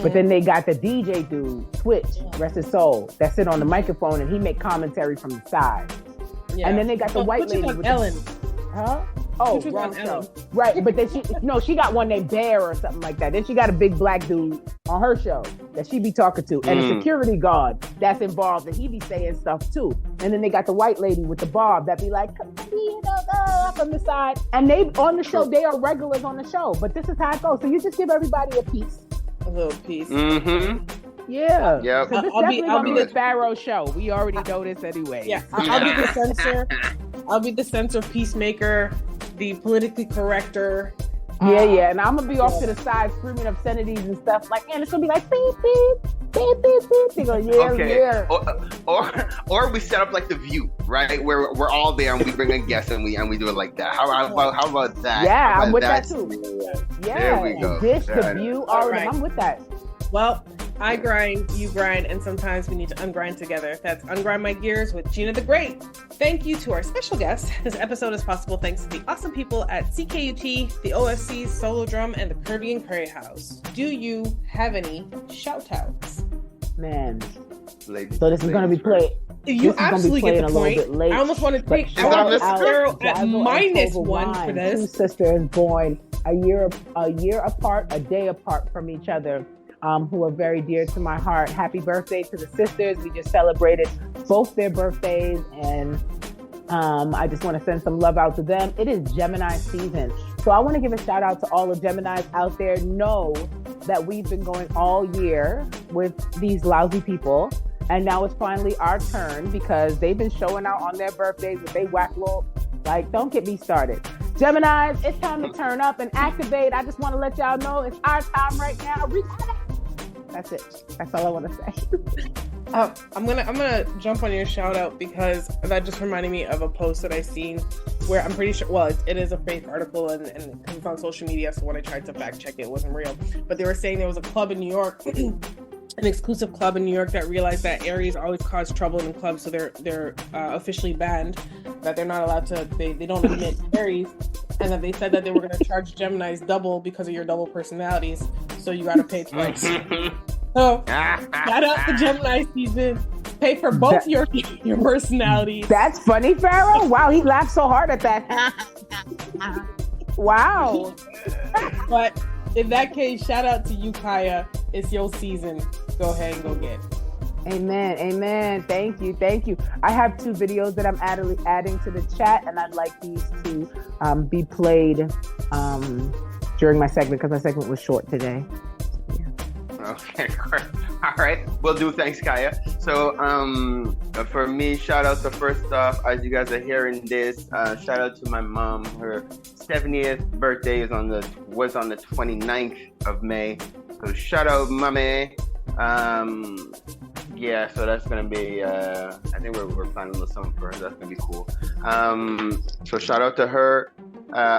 but then they got the DJ dude, Twitch, rest his soul, that sit on the microphone and he make commentary from the side. Yeah. And then they got the white lady with Ellen. Huh? Oh, wrong show. Right, but then she got one named Bear or something like that. Then she got a big black dude on her show that she be talking to, and a security guard that's involved, and he be saying stuff too. And then they got the white lady with the bob that be like, come from the side. And they on the show, they are regulars on the show. But this is how it goes. So you just give everybody a piece. A little piece. Mm-hmm. Yeah. Yeah. This definitely gonna be the Pharaoh show. We already know this anyway. Yeah. I'll be the censor. I'll be the censor peacemaker, the politically corrector. Yeah. And I'm gonna be off to the side screaming obscenities and stuff like, and it's gonna be like beep beep beep beep beep. They go, yeah. Or we set up like The View, right? Where we're all there and we bring a guest and we do it like that. How about that? Yeah, I'm with that too. Yeah. There we go. Dish, The View, all right. I'm with that. Well, I grind, you grind, and sometimes we need to ungrind together. That's Ungrind My Gears with Gina the Great. Thank you to our special guest. This episode is possible thanks to the awesome people at CKUT, the OFC Solo Drum, and the Caribbean Curry House. Do you have any shout-outs? Man. So this is going to be played. You absolutely get the point. I almost want to take Pharaoh at -1 for this. 2 sisters born a year apart, a day apart from each other. Who are very dear to my heart. Happy birthday to the sisters. We just celebrated both their birthdays, and I just want to send some love out to them. It is Gemini season. So I want to give a shout out to all the Geminis out there. Know that we've been going all year with these lousy people, and now it's finally our turn because they've been showing out on their birthdays with they whack little, like, don't get me started. Geminis, it's time to turn up and activate. I just want to let y'all know it's our time right now. That's it. That's all I want to say. I'm gonna jump on your shout out because that just reminded me of a post that I seen where I'm pretty sure, well, it is a fake article and it's on social media, so when I tried to fact check it wasn't real. But they were saying there was a club in New York, an exclusive club in New York that realized that Aries always cause trouble in clubs, so they're officially banned, that they're not allowed to, they don't admit Aries, and that they said that they were going to charge Geminis double because of your double personalities, so you got to pay twice. So shout out to Gemini season. Pay for both your personalities. That's funny, Pharaoh. Wow, he laughed so hard at that. Wow. But in that case, shout out to you, Kaya. It's your season. Go ahead and go get it. Amen. Thank you. I have 2 videos that I'm adding to the chat, and I'd like these to be played during my segment because my segment was short today. Okay, all right. Will do. Thanks, Kaya. So, for me, shout out to first off, as you guys are hearing this, shout out to my mom. Her 70th birthday was on the 29th of May. So shout out, mommy. Yeah, so that's gonna be. I think we're planning a little something for her. That's gonna be cool. So shout out to her.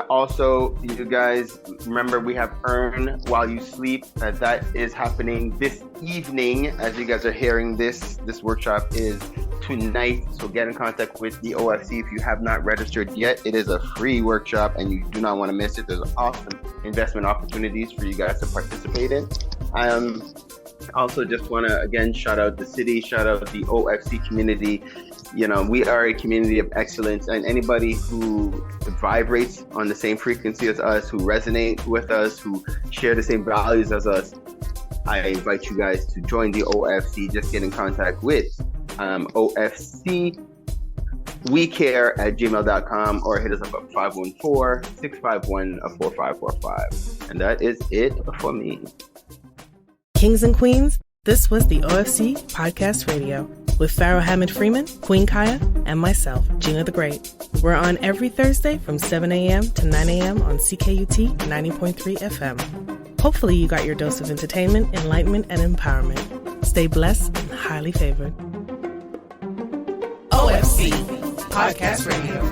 Also, you guys remember we have Earn While You Sleep. That is happening this evening. As you guys are hearing this workshop is tonight. So get in contact with the OFC if you have not registered yet. It is a free workshop and you do not want to miss it. There's awesome investment opportunities for you guys to participate in. Also just want to again shout out the city, shout out the OFC community. You know, we are a community of excellence, and anybody who vibrates on the same frequency as us, who resonate with us, who share the same values as us, I invite you guys to join the OFC. Just get in contact with OFCWeCare@gmail.com or hit us up at 514-651-4545. And that is it for me. Kings and Queens, this was the OFC Podcast Radio with Pharaoh Hammond Freeman, Queen Kaya, and myself, Gina the Great. We're on every Thursday from 7 a.m. to 9 a.m. on CKUT 90.3 FM. Hopefully you got your dose of entertainment, enlightenment, and empowerment. Stay blessed and highly favored. OFC Podcast Radio.